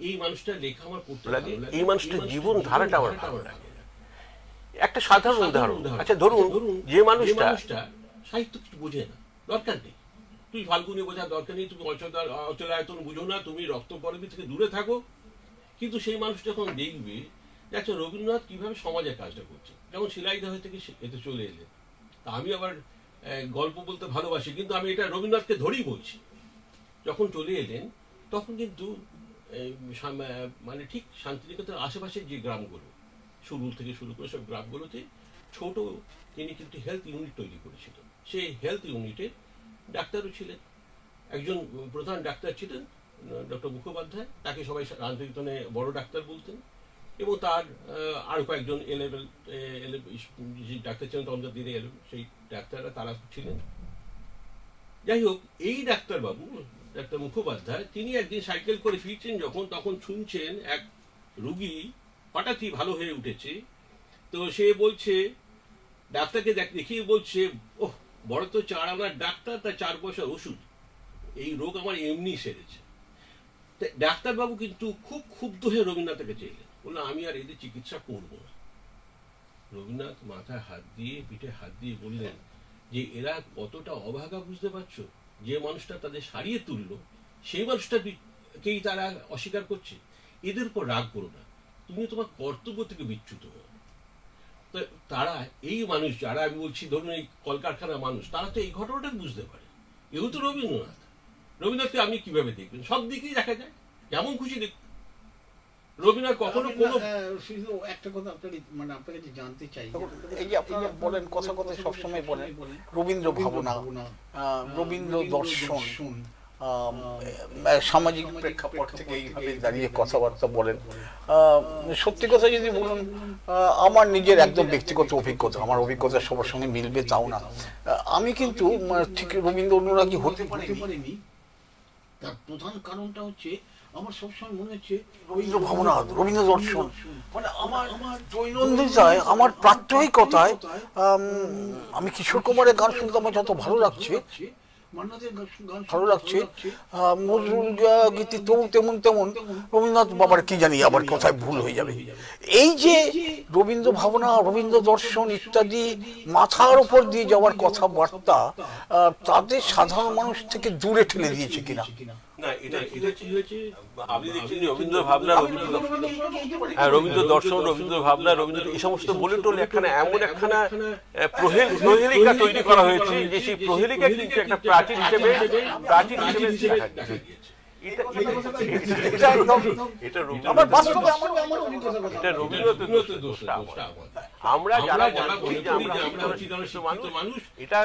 এই মানুষটার লেখা আমার পড়তে লাগে, এই মানুষটার জীবন ধারাটা আমার ভালো লাগে। একটা সাধারণ উদাহরণ, আচ্ছা ধরুন যে মানুষটা সাহিত্য কিছু বোঝে না, দরকার নেই, তুই ফাল্গুনি বোঝার দরকার নেই, তুমি অচলায়তন বুঝো না, তুমি রক্ত পরবী থেকে দূরে থাকো, কিন্তু সেই মানুষ যখন দেখবে যে আচ্ছা রবীন্দ্রনাথ কিভাবে সমাজের কাজটা করছে, যেমন শিলাইদহ থেকে এতে চলে এলেন, তা আমি আবার গল্প বলতে ভালোবাসি, কিন্তু আমি এটা রবীন্দ্রনাথকে ধরেই বলছি, যখন চলে এলেন তখন কিন্তু মানে ঠিক শান্তিনিকেতনের আশেপাশের যে গ্রামগুলো, সুরুল থেকে শুরু করে সব গ্রামগুলোতে ছোট তিনি কিন্তু হেলথ ইউনিট তৈরি করেছিলেন। সেই হেলথ ইউনিটে ডাক্তারও ছিলেন, একজন প্রধান ডাক্তার ছিলেন ডক্টর মুখোপাধ্যায়, তাকে সবাই শান্তিনিকেতনে বড় ডাক্তার বলতেন, এবং তার আরও কয়েকজন যে ডাক্তার ছিলেন তখনকার দিনে সেই ডাক্তাররা তারা ছিলেন। যাই হোক, এই ডাক্তারবাবু ডাক্তার মুখোপাধ্যায় তিনি একদিন সাইকেল করে ফিরছেন যখন, তখন শুনছেন এক রুগী হঠাৎই ভালো হয়ে উঠেছে, তো সে বলছে ডাক্তারকে দেখিয়ে বলছে, ওহ বড় তো 4 আনার ডাক্তার, তার 4 পয়সার ওষুধ, এই রোগ আমার এমনি সেরেছে। ডাক্তারবাবু কিন্তু খুব ক্ষুব্ধ হয়ে রবীন্দ্রনাথকে চাইলেন, বললেন আমি আর এদের চিকিৎসা করব না। রবীন্দ্রনাথ মাথায় হাত দিয়ে পিঠে হাত দিয়ে বললেন যে এরা কতটা অভাগা বুঝতে পারছো, যে মানুষটা তাদের সারিয়ে তুললো সেই মানুষটাকেই তারা অস্বীকার করছে, এদের উপর রাগ করো না, তুমি তোমার কর্তব্য থেকে বিচ্যুত হও। তো তারা এই মানুষ যারা আমি বলছি ধরুন এই কলকারখানার মানুষ, তারা তো এই ঘটনাটা বুঝতে পারে, এও তো রবীন্দ্রনাথকে আপনি কিভাবে দেখবেন, সব দিকেই দেখা যায়, যেমন খুশি দেখ। রবীন্দ্রনাথ কখনো কোনো একটা কথা আপনাকে জানতে চাই, এই যে আপনারা বলেন কথা সবসময় বলেন রবীন্দ্র ভাবনা, রবীন্দ্র দর্শন, সামাজিক প্রেক্ষাপট থেকে এইভাবে দাঁড়িয়ে কথাবার্তা বলেন। সত্যি কথা যদি বলুন, আমার নিজের একদম ব্যক্তিগত অভিজ্ঞতা, আমার অভিজ্ঞতা সবার সঙ্গে মিলবে তাও না, আমি কিন্তু ঠিক রবীন্দ্র অনুরাগী হতে পারিনি। তার প্রধান কারণটা হচ্ছে আমার সবসময় মনে হচ্ছে রবীন্দ্র ভাবনা, রবীন্দ্র দর্শন, মানে আমার দৈনন্দিনতায়, আমার প্রাত্যহিকতায় আমি কিশোর কুমারের গান শুনতে আমার যত ভালো লাগছে, নজরুল গীতি তেমন রবীন্দ্রনাথ বাবার কি জানি আবার কোথায় ভুল হয়ে যাবে। এই যে রবীন্দ্র ভাবনা, রবীন্দ্র দর্শন ইত্যাদি মাথার উপর দিয়ে যাওয়ার কথাবার্তা তাদের সাধারণ মানুষ থেকে দূরে ঠেলে দিয়েছে কিনা। না, এটা আপনি দেখছেন রবীন্দ্র ভাবনা, রবীন্দ্র দর্শন, রবীন্দ্র ভাবনা, রবীন্দ্র এই সমস্ত বলে টোলে একখানা এমন একখানা প্রহেলিকা তৈরি করা হয়েছে যে সেই প্রহেলিকা কিন্তু একটা প্রাচীন হিসেবে আমরা যারা মানুষ এটা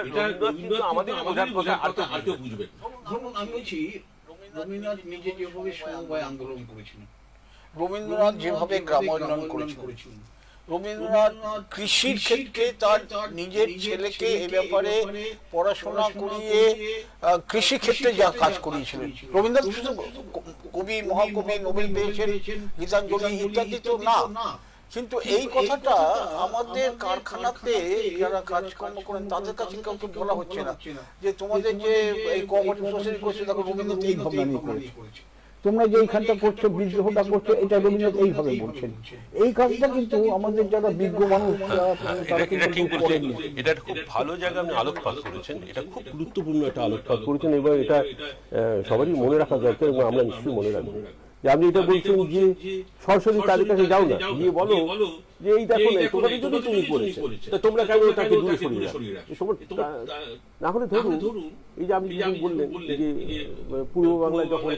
আমাদের বোঝার কথা আর কেউ বুঝবে। আমি বলছি রবীন্দ্রনাথ নিজে যেভাবে সমবায় আন্দোলন করেছিলেন, রবীন্দ্রনাথ যেভাবে গ্রামোন্নয়ন করেছিলেন, রবীন্দ্রনাথ কৃষির ক্ষেত্রে তার নিজের ছেলেকে এ ব্যাপারে পড়াশোনা করিয়ে কৃষি ক্ষেত্রে যা কাজ করিয়েছিলেন। রবীন্দ্রনাথ শুধু কবি, মহাকবি, নোবেল পেয়েছেন, গীতাঞ্জলি ইত্যাদি তো না, কিন্তু এই কথাটা আমাদের কারখানাতে যারা কাজকর্ম করেন তাদের কাছে কাউকে বলা হচ্ছে না যে তোমাদের যে এই কোঅপারেটিভ সোসাইটি করছে দেখো রবীন্দ্রনাথ এই ভাবনা নিয়ে করেছে, তোমরা যে এইখানটা করছো বিদ্রোহটা করছো এটা রবীন্দ্রনাথ এইভাবে বলছেন। এই কাজটা কিন্তু আমাদের যারা বিজ্ঞ মানুষ তারা কিন্তু করেননি। এটা একটা খুব ভালো জায়গা আপনি আলোকপাত করেছেন, এটা খুব গুরুত্বপূর্ণ একটা আলোকপাত করেছেন এবং এটা সবারই মনে রাখা দরকার এবং আমরা নিশ্চয়ই মনে রাখবো যে আপনি এটা বলছেন যে সরাসরি তাদের কাছে যাও না, গিয়ে বলো যে এই দেখো না তোমাদের জন্য তুমি করেছো, তোমরা কেন তাকে দূরে সরিয়ে রাখো। না হলে ধরুন এই যে আপনি বললেন যে পূর্ব বাংলায় যখন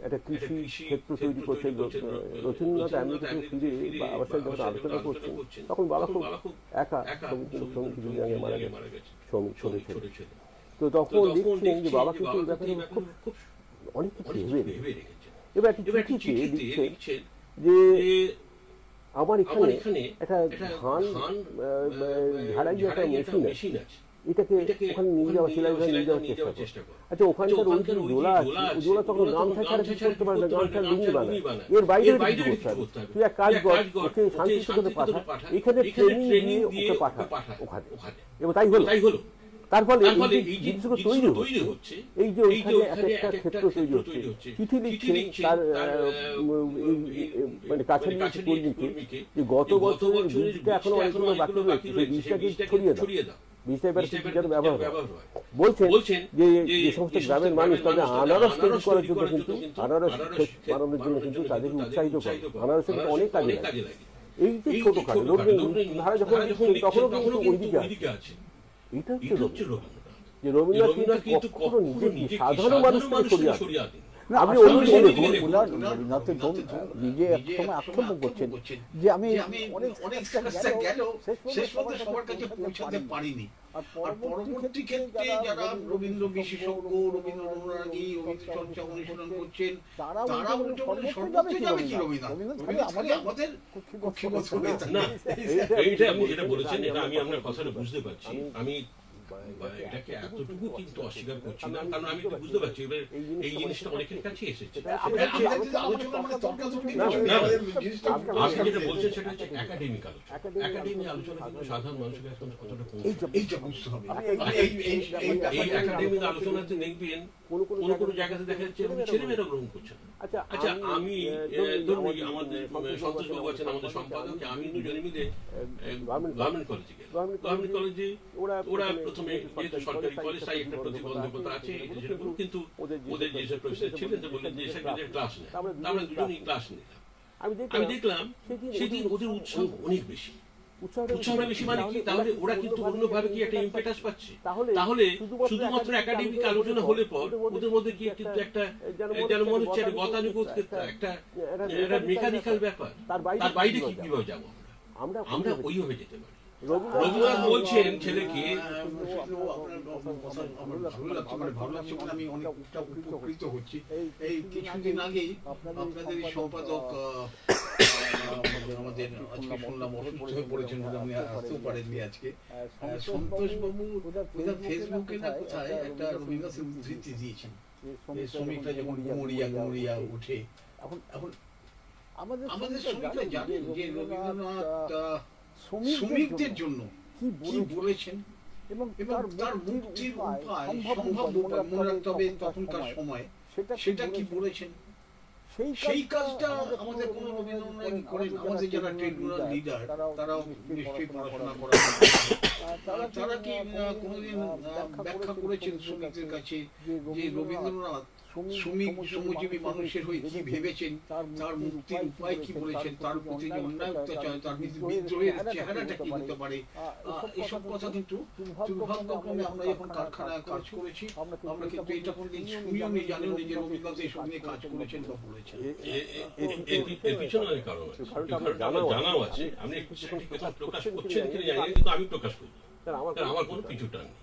একটা কৃষি ক্ষেত্র তৈরি করছে রবীন্দ্রনাথ আমেরিকা থেকে ফিরে বা আবার যখন আলোচনা করছেন তখন বাবা খুব একা শ্রমিক মারা গেছে, শ্রমিক ছোট ছোট। তো তখন দেখছেন যে বাবা কিন্তু এই ব্যাপারে খুব অনেক কিছু ভেবে রেখেছে। এবার একটি চিঠিতে লিখছেন যে আমার এখানে একটা ধান ঝাড়াই একটা মেশিন আছে, এটাকে ওখানে নিয়ে যাওয়া সেলাই নিয়ে যাওয়ার চেষ্টা করো। আচ্ছা ওখানকার ওই যে জোলা আছে, জোলা তখন গামছা ছাড়া কিছু করতে পারে না, গামছা লুঙ্গি বানায়, এর বাইরে কিছু করতে হবে। তুই এক কাজ কর, ওকে শান্তিনিকেতনে পাঠা, এখানে ট্রেনিং দিয়ে ওকে পাঠা ওখানে। এবং তাই হলো। তার ফলে এই জিনিসগুলো তৈরি হচ্ছে, এই যে ওইখানে একটা ক্ষেত্র তৈরি হচ্ছে। চিঠি লিখছে তার মানে কাছের কর্মীকে যে গত বছরের বীজটা এখনো অনেকগুলো বাকি রয়েছে, সেই বীজটাকে ছড়িয়ে দাও, বীজটা এবার যেন ব্যবহার হয়। বলছেন যে যে সমস্ত গ্রামের মানুষ তাদের আনারস তৈরি করার জন্য কিন্তু আনারস বানানোর জন্য কিন্তু তাদেরকে উৎসাহিত করে, আনারসের কিন্তু অনেক কাজে লাগে। এই যে ছোটখাটো ধারা যখন তখনও কিন্তু ওইদিকে আছে। এটা হচ্ছে রবীন্দ্রনাথ, যে রবীন্দ্রনাথ কিন্তু কখনো নিজে সাধারণ মানুষকে সরিয়ে দেন। আপনি রবীন্দ্রনাথের নিজে এক সময় আক্ষেপ করছেন যে আমি অনেক শেষ পর্যন্ত সবার কাছে পৌঁছাতে পারিনি। আর পরবর্তী ক্ষেত্রে যারা রবীন্দ্র বিশেষজ্ঞ, রবীন্দ্র অনুরাগী, রবীন্দ্র চর্চা অনুশীলন করছেন তারা সর্বোচ্চ যাবে কি রবীন্দ্রনাথ আমাদের না। এইটা আপনি যেটা বলেছেন এটা আমি আপনার কথাটা বুঝতে পারছি, আমি এটাকে এতটুকু কিন্তু অস্বীকার করছি না, কারণ আমি বুঝতে পারছি এবার এই জিনিসটা অনেকের কাছে এসেছে। আপনি যেটা বলছেন সেটা হচ্ছে একাডেমিক আলোচনা, একাডেমিক আলোচনা কিন্তু সাধারণ মানুষের কাছে কতটা এইটা বুঝতে হবে। এই একাডেমিক আলোচনাতে দেখবেন কোনো জায়গাতে দেখা যাচ্ছে ছেলেমেয়েরা গ্রহণ করছে না। আচ্ছা আমি ধরুন আমাদের সন্তোষবাবু আছেন আমাদের সম্পাদক, আমি দুজনে মিলে গভর্নমেন্ট কলেজে গেলাম। গভর্নমেন্ট কলেজে ওরা প্রথমে যেহেতু সরকারি কলেজ তাই একটা প্রতিবন্ধকতা আছে কিন্তু ওদের যেসব প্রফেসর ছিলেন বললেন যে সেখানে ক্লাস নেই, আমরা দুজনেই ক্লাস নিলাম। আমি দেখলাম সেদিন ওদের উৎসাহ অনেক বেশি। উৎসাহটা বেশি মানে কি, তাহলে ওরা কিন্তু অন্যভাবে কি একটা ইম্পেটাস পাচ্ছে। তাহলে শুধুমাত্র একাডেমিক আলোচনা হলে পর ওদের মধ্যে কি কিন্তু একটা যেন মনে হচ্ছে একটা গতানুগত একটা মেকানিক্যাল ব্যাপার, তার বাইরে কিভাবে যাবো আমরা ওইভাবে যেতে পারি। রবীন্দ্রনাথ বলছেন ছেলেকে ভালো লাগছে, আমি অনেকটা উপকৃত হচ্ছি। এই কিছুদিন আগেই আপনাদের সম্পাদক আমাদের আজকে শুনলাম অসুস্থ হয়ে পড়েছেন বলে উনি আসতেও পারেননি আজকে। সন্তোষ বাবু ফেসবুকে না কোথায় একটা রবীন্দ্রনাথের উদ্ধৃতি দিয়েছেন, শ্রমিকরা যখন গুমরিয়া উঠে। এখন আমাদের শ্রমিকরা জানেন যে রবীন্দ্রনাথ শ্রমিকদের জন্য কি বলেছেন এবং তার মুক্তির উপায় সম্ভাব্য উপায় মনে রাখতে হবে তখনকার সময় সেটা কি বলেছেন। সেই কাজটা আমাদের কোন রবীন্দ্রনাথ করেন। আমাদের যারা ট্রিবিউনাল লিডার তারাও নিশ্চয়ই পড়াশোনা করা, তারা কি কোনোদিন ব্যাখ্যা করেছেন শ্রমিকদের কাছে যে রবীন্দ্রনাথ শ্রমজীবী মানুষের হয়ে কি ভেবেছেন, তার মুক্তির উপায় কি বলেছেন, তার প্রতি যে অন্যায় অত্যাচার, তার বিদ্রোহের চেহারাটা কি হতে পারে, এসব কথা কিন্তু দুর্ভাগ্যক্রমে আমরা যখন কারখানায় কাজ করেছি আমরা কিন্তু এটা কোনদিন শুনিও নি, জানিও নি যে রবীন্দ্রনাথ এসব নিয়ে কাজ করেছেন বা বলেছেন। এর পিছনে অনেক কারণ আছে, জানাও আছে। আপনি কথা প্রকাশ করছেন কিনা জানি না, কিন্তু আমি প্রকাশ করি, আমার কোনো পিছুটা নেই।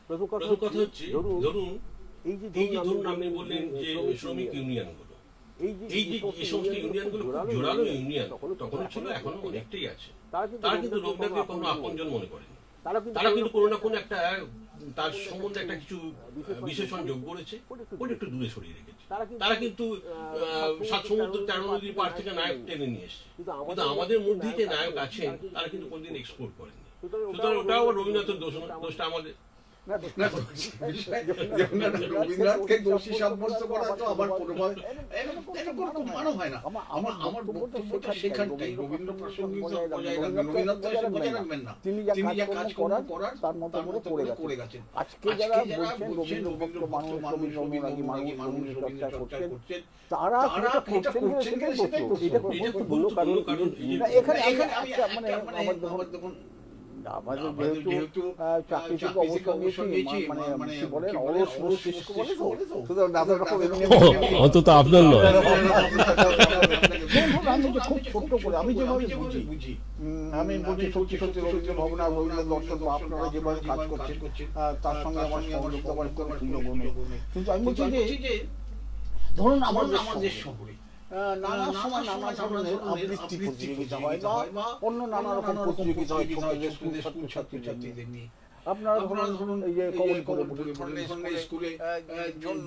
প্রথম কথা হচ্ছে ধরুন এই যে ধরুন আপনি বললেন যে শ্রমিক ইউনিয়নগুলো, এই যে সমস্ত ইউনিয়নগুলো জোরালো ইউনিয়ন তখন ছিল, এখনো অনেকটাই আছে। তারা কিন্তু রবীন্দ্রনাথকে কোনো আপনজন মনে করেন, তারা কিন্তু কোনো না কোনো একটা তার সম্বন্ধে একটা কিছু বিশেষণ যোগ করেছে, ওটা একটু দূরে সরিয়ে রেখেছে। তারা কিন্তু 7 সমুদ্র 13 নদীর পার থেকে নায়ক টেনে নিয়ে এসছে, কিন্তু আমাদের মধ্যেই যে নায়ক আছেন তারা কিন্তু কোনদিন এক্সপ্লোর করেননি। সুতরাং ওটাও রবীন্দ্রনাথের দোষটা আমাদের। রবীন্দ্রনাথকে দোষী সাব্যস্ত করা তো আমার কোনোভাবে কোনো মানব হয় না। আমার বক্তব্যটা সেখানটাই, রবীন্দ্র প্রাসঙ্গিক বজায় রাখবেন, রবীন্দ্রনাথ বজায় রাখবেন না। তিনি যে কাজ করার তার মতো করে গেছেন। আজকে যারা বলছেন রবীন্দ্র মানুষ, রবীন্দ্র চর্চা করছেন, তারা করছেন সেটাই এখানে দেখুন আমাদের যেহেতু চাকরি থেকে অবসর নিয়েছি, মানে কি বলেন অলস মস্তিষ্ক বলে তো, সুতরাং নানা রকম অন্তত আপনার নয়। খুব ছোট্ট করে আমি যেভাবে বুঝি, আমি বলছি সত্যি সত্যি রবীন্দ্র ভাবনা, রবীন্দ্র দর্শন বা আপনারা যেভাবে কাজ করছেন তার সঙ্গে আমার সংযুক্ত করার কোনো সুযোগ নেই। কিন্তু আমি বলছি যে ধরুন আমাদের শহরে নানা সময় নানা ধরনের আবৃত্তি প্রতিযোগিতা হয় বা অন্য নানা রকম প্রতিযোগিতা হয় স্কুল ছাত্রছাত্রীদের নিয়ে। আপনারা ধরুন এই যে স্কুলে জন্য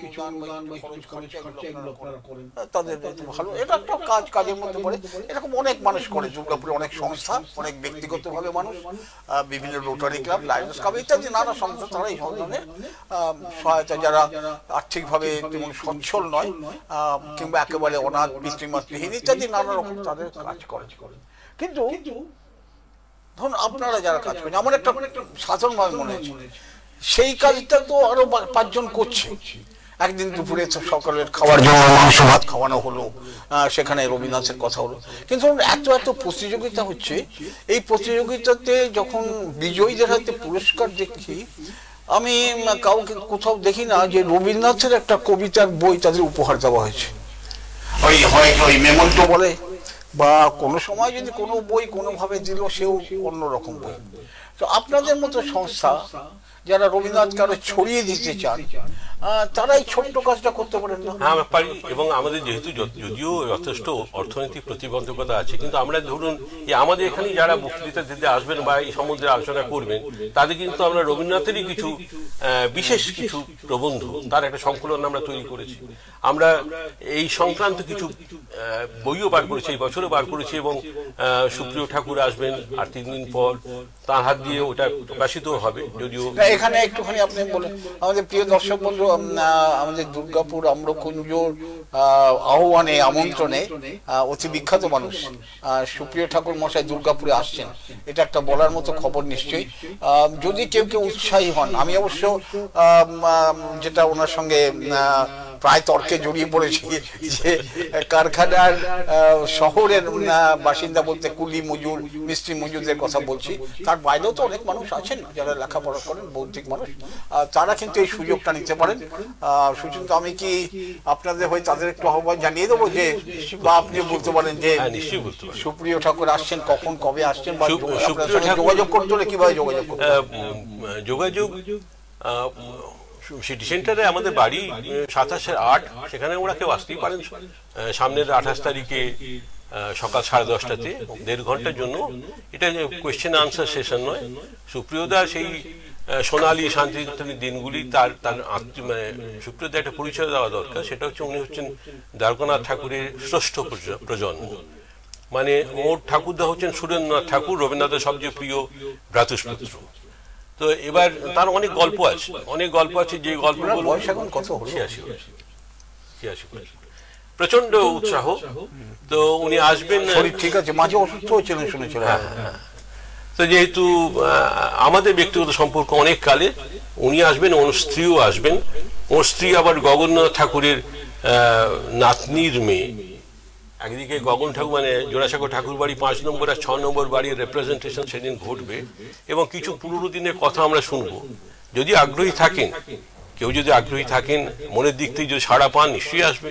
কিছু গান বা খরচ এগুলো আপনারা করেন, তাদের ভালো, এটা একটা কাজের মধ্যে পড়ে। এরকম অনেক মানুষ করে, দুর্গাপুরে অনেক সংস্থা, অনেক ব্যক্তিগতভাবে মানুষ, বিভিন্ন রোটারি ক্লাব, লায়ন্স ক্লাব ইত্যাদি নানা সংস্থা, তারা এই ধরনের সহায়তা, যারা আর্থিকভাবে তেমন সচ্ছল নয় কিংবা একেবারে অনাথ পিতৃমাতৃহীন ইত্যাদি নানা রকম তাদের কাজ করে। কিন্তু ধরুন আপনারা যারা কাজ করেন, আমার একটা সাধারণভাবে মনে হচ্ছে সেই কাজটা তো আরো 5 জন করছে। একদিন দুপুরে সকালের খাওয়ার জন্য মাংস ভাত খাওয়ানো হলো, সেখানে রবীন্দ্রনাথের কথা হলো, কিন্তু এত প্রতিযোগিতা হচ্ছে। এই প্রতিযোগিতাতে যখন বিজয়ীদের হাতে পুরস্কার দেখি, আমি কাউকে কোথাও দেখি না যে রবীন্দ্রনাথের একটা কবিতার বই তাদের উপহার দেওয়া হয়েছে। ওই মেমন্টো বলে, বা কোনো সময় যদি কোনো বই কোনোভাবে দিল, সেও অন্যরকম বই। তো আপনাদের মতো সংস্থা যারা রবীন্দ্রনাথকে আরো ছড়িয়ে দিতে চান, তারা এই ছোট্ট কাজটা করতে পারেন না? হ্যাঁ পারি, এবং আমাদের যেহেতু যদিও যথেষ্ট অর্থনৈতিক প্রতিবন্ধকতা আছে, কিন্তু আমরা ধরুন আমাদের এখানে যারা বক্তৃতা দিতে আসবেন বা এই সম্বন্ধে আলোচনা করবেন, তাদের কিন্তু আমরা রবীন্দ্রনাথেরই কিছু বিশেষ কিছু প্রবন্ধ, তার একটা সংকলন আমরা তৈরি করেছি। আমরা এই সংক্রান্ত কিছু বইও বার করেছি, এই বছরও বার করেছি, এবং সুপ্রিয় ঠাকুর আসবেন আর 3 দিন পর, তার হাত দিয়ে ওটা প্রকাশিত হবে। যদিও এখানে একটুখানি আপনি বলেন, আমাদের প্রিয় দর্শক বন্ধু, আমাদের দুর্গাপুর আম্রকুঞ্জ আহ্বানে আমন্ত্রণে অতি বিখ্যাত মানুষ সুপ্রিয় ঠাকুর মশাই দুর্গাপুরে আসছেন, এটা একটা বলার মতো খবর নিশ্চয়ই। যদি কেউ উৎসাহী হন, আমি অবশ্য যেটা ওনার সঙ্গে প্রায় তর্কে জড়িয়ে পড়েছি যে কারখানার শহরের বাসিন্দা বলতে কুলি মজুর, মিস্ত্রি মজুরদের কথা বলছি, তার বাইরেও তো অনেক মানুষ আছেন যারা লেখাপড়া করেন, বৌদ্ধিক মানুষ, তারা কিন্তু এই সুযোগটা নিতে পারেন। সুচিন্ত, আমি কি আপনাদের হয়ে তাদের একটু আহ্বান জানিয়ে দেবো যে, বা আপনি বলতে পারেন যে সুপ্রিয় ঠাকুর আসছেন, কখন কবে আসছেন, বা যোগাযোগ করতে হলে কিভাবে যোগাযোগ করতে? যোগাযোগ সিটি সেন্টারে আমাদের বাড়ি 27-8, সেখানে ওরা কেউ আসতেই পারেন। সামনের 28 তারিখে সকাল 10:30টাতে 1.5 ঘন্টার জন্য। এটা কোয়েশ্চেন আনসার সেশন নয়। সুপ্রিয়দা সেই সোনালী শান্তিনিকেতনের দিনগুলি তার মানে সুপ্রিয়দা একটা পরিচয় দেওয়া দরকার। সেটা হচ্ছে উনি হচ্ছেন দ্বারকানাথ ঠাকুরের ষষ্ঠ প্রজন্ম, মানে ওর ঠাকুরদা হচ্ছেন সুরেন্দ্রনাথ ঠাকুর, রবীন্দ্রনাথের সবচেয়ে প্রিয় ভ্রাতুষ্পুত্র। তো এবার তার অনেক গল্প আছে, যে গল্পগুলো 86 প্রচন্ড উৎসাহ। তো উনি আসবেন, ঠিক আছে, মাঝে অসুস্থ হয়েছিলেন শুনেছিলাম। তো যেহেতু আমাদের ব্যক্তিগত সম্পর্ক অনেক কালে, উনি আসবেন, ওর স্ত্রীও আসবেন। ওর স্ত্রী আবার গগননাথ ঠাকুরের নাতনির মেয়ে। একদিকে গগন ঠাকুর মানে জোড়াসাঁকো ঠাকুর বাড়ি 5 নম্বর আর 6 নম্বর বাড়ির রিপ্রেজেন্টেশন সেদিন ঘটবে, এবং কিছু পুরোনো দিনের কথা আমরা শুনবো। যদি আগ্রহী থাকেন, মনের দিক থেকে যদি সাড়া পান, নিশ্চয়ই আসবে।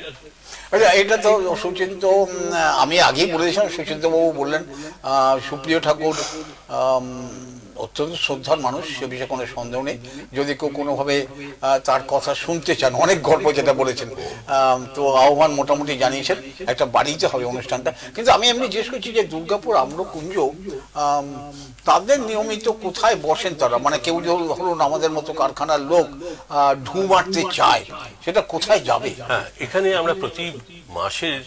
এটা তো সুচিন্ত, আমি আগেই বলেছিলাম, সুচিন্ত বাবু বললেন সুপ্রিয় ঠাকুর অত্যন্ত শ্রদ্ধার মানুষ, সে বিষয়ে কোনো সন্দেহ নেই। যদি কেউ কোনোভাবে তার কথা শুনতে চান, অনেক গল্প যেটা বলেছেন, তো আহ্বান মোটামুটি জানিয়েছেন, একটা বাড়িতে হবে অনুষ্ঠানটা। কিন্তু আমি এমনি জিজ্ঞেস করছি যে দুর্গাপুর আম্রকুঞ্জ তাদের নিয়মিত কোথায় বসেন তারা? মানে কেউ ধরুন আমাদের মতো কারখানার লোক ঢু মারতে চায়, সেটা কোথায় যাবে? হ্যাঁ, এখানে আমরা প্রতি মাসের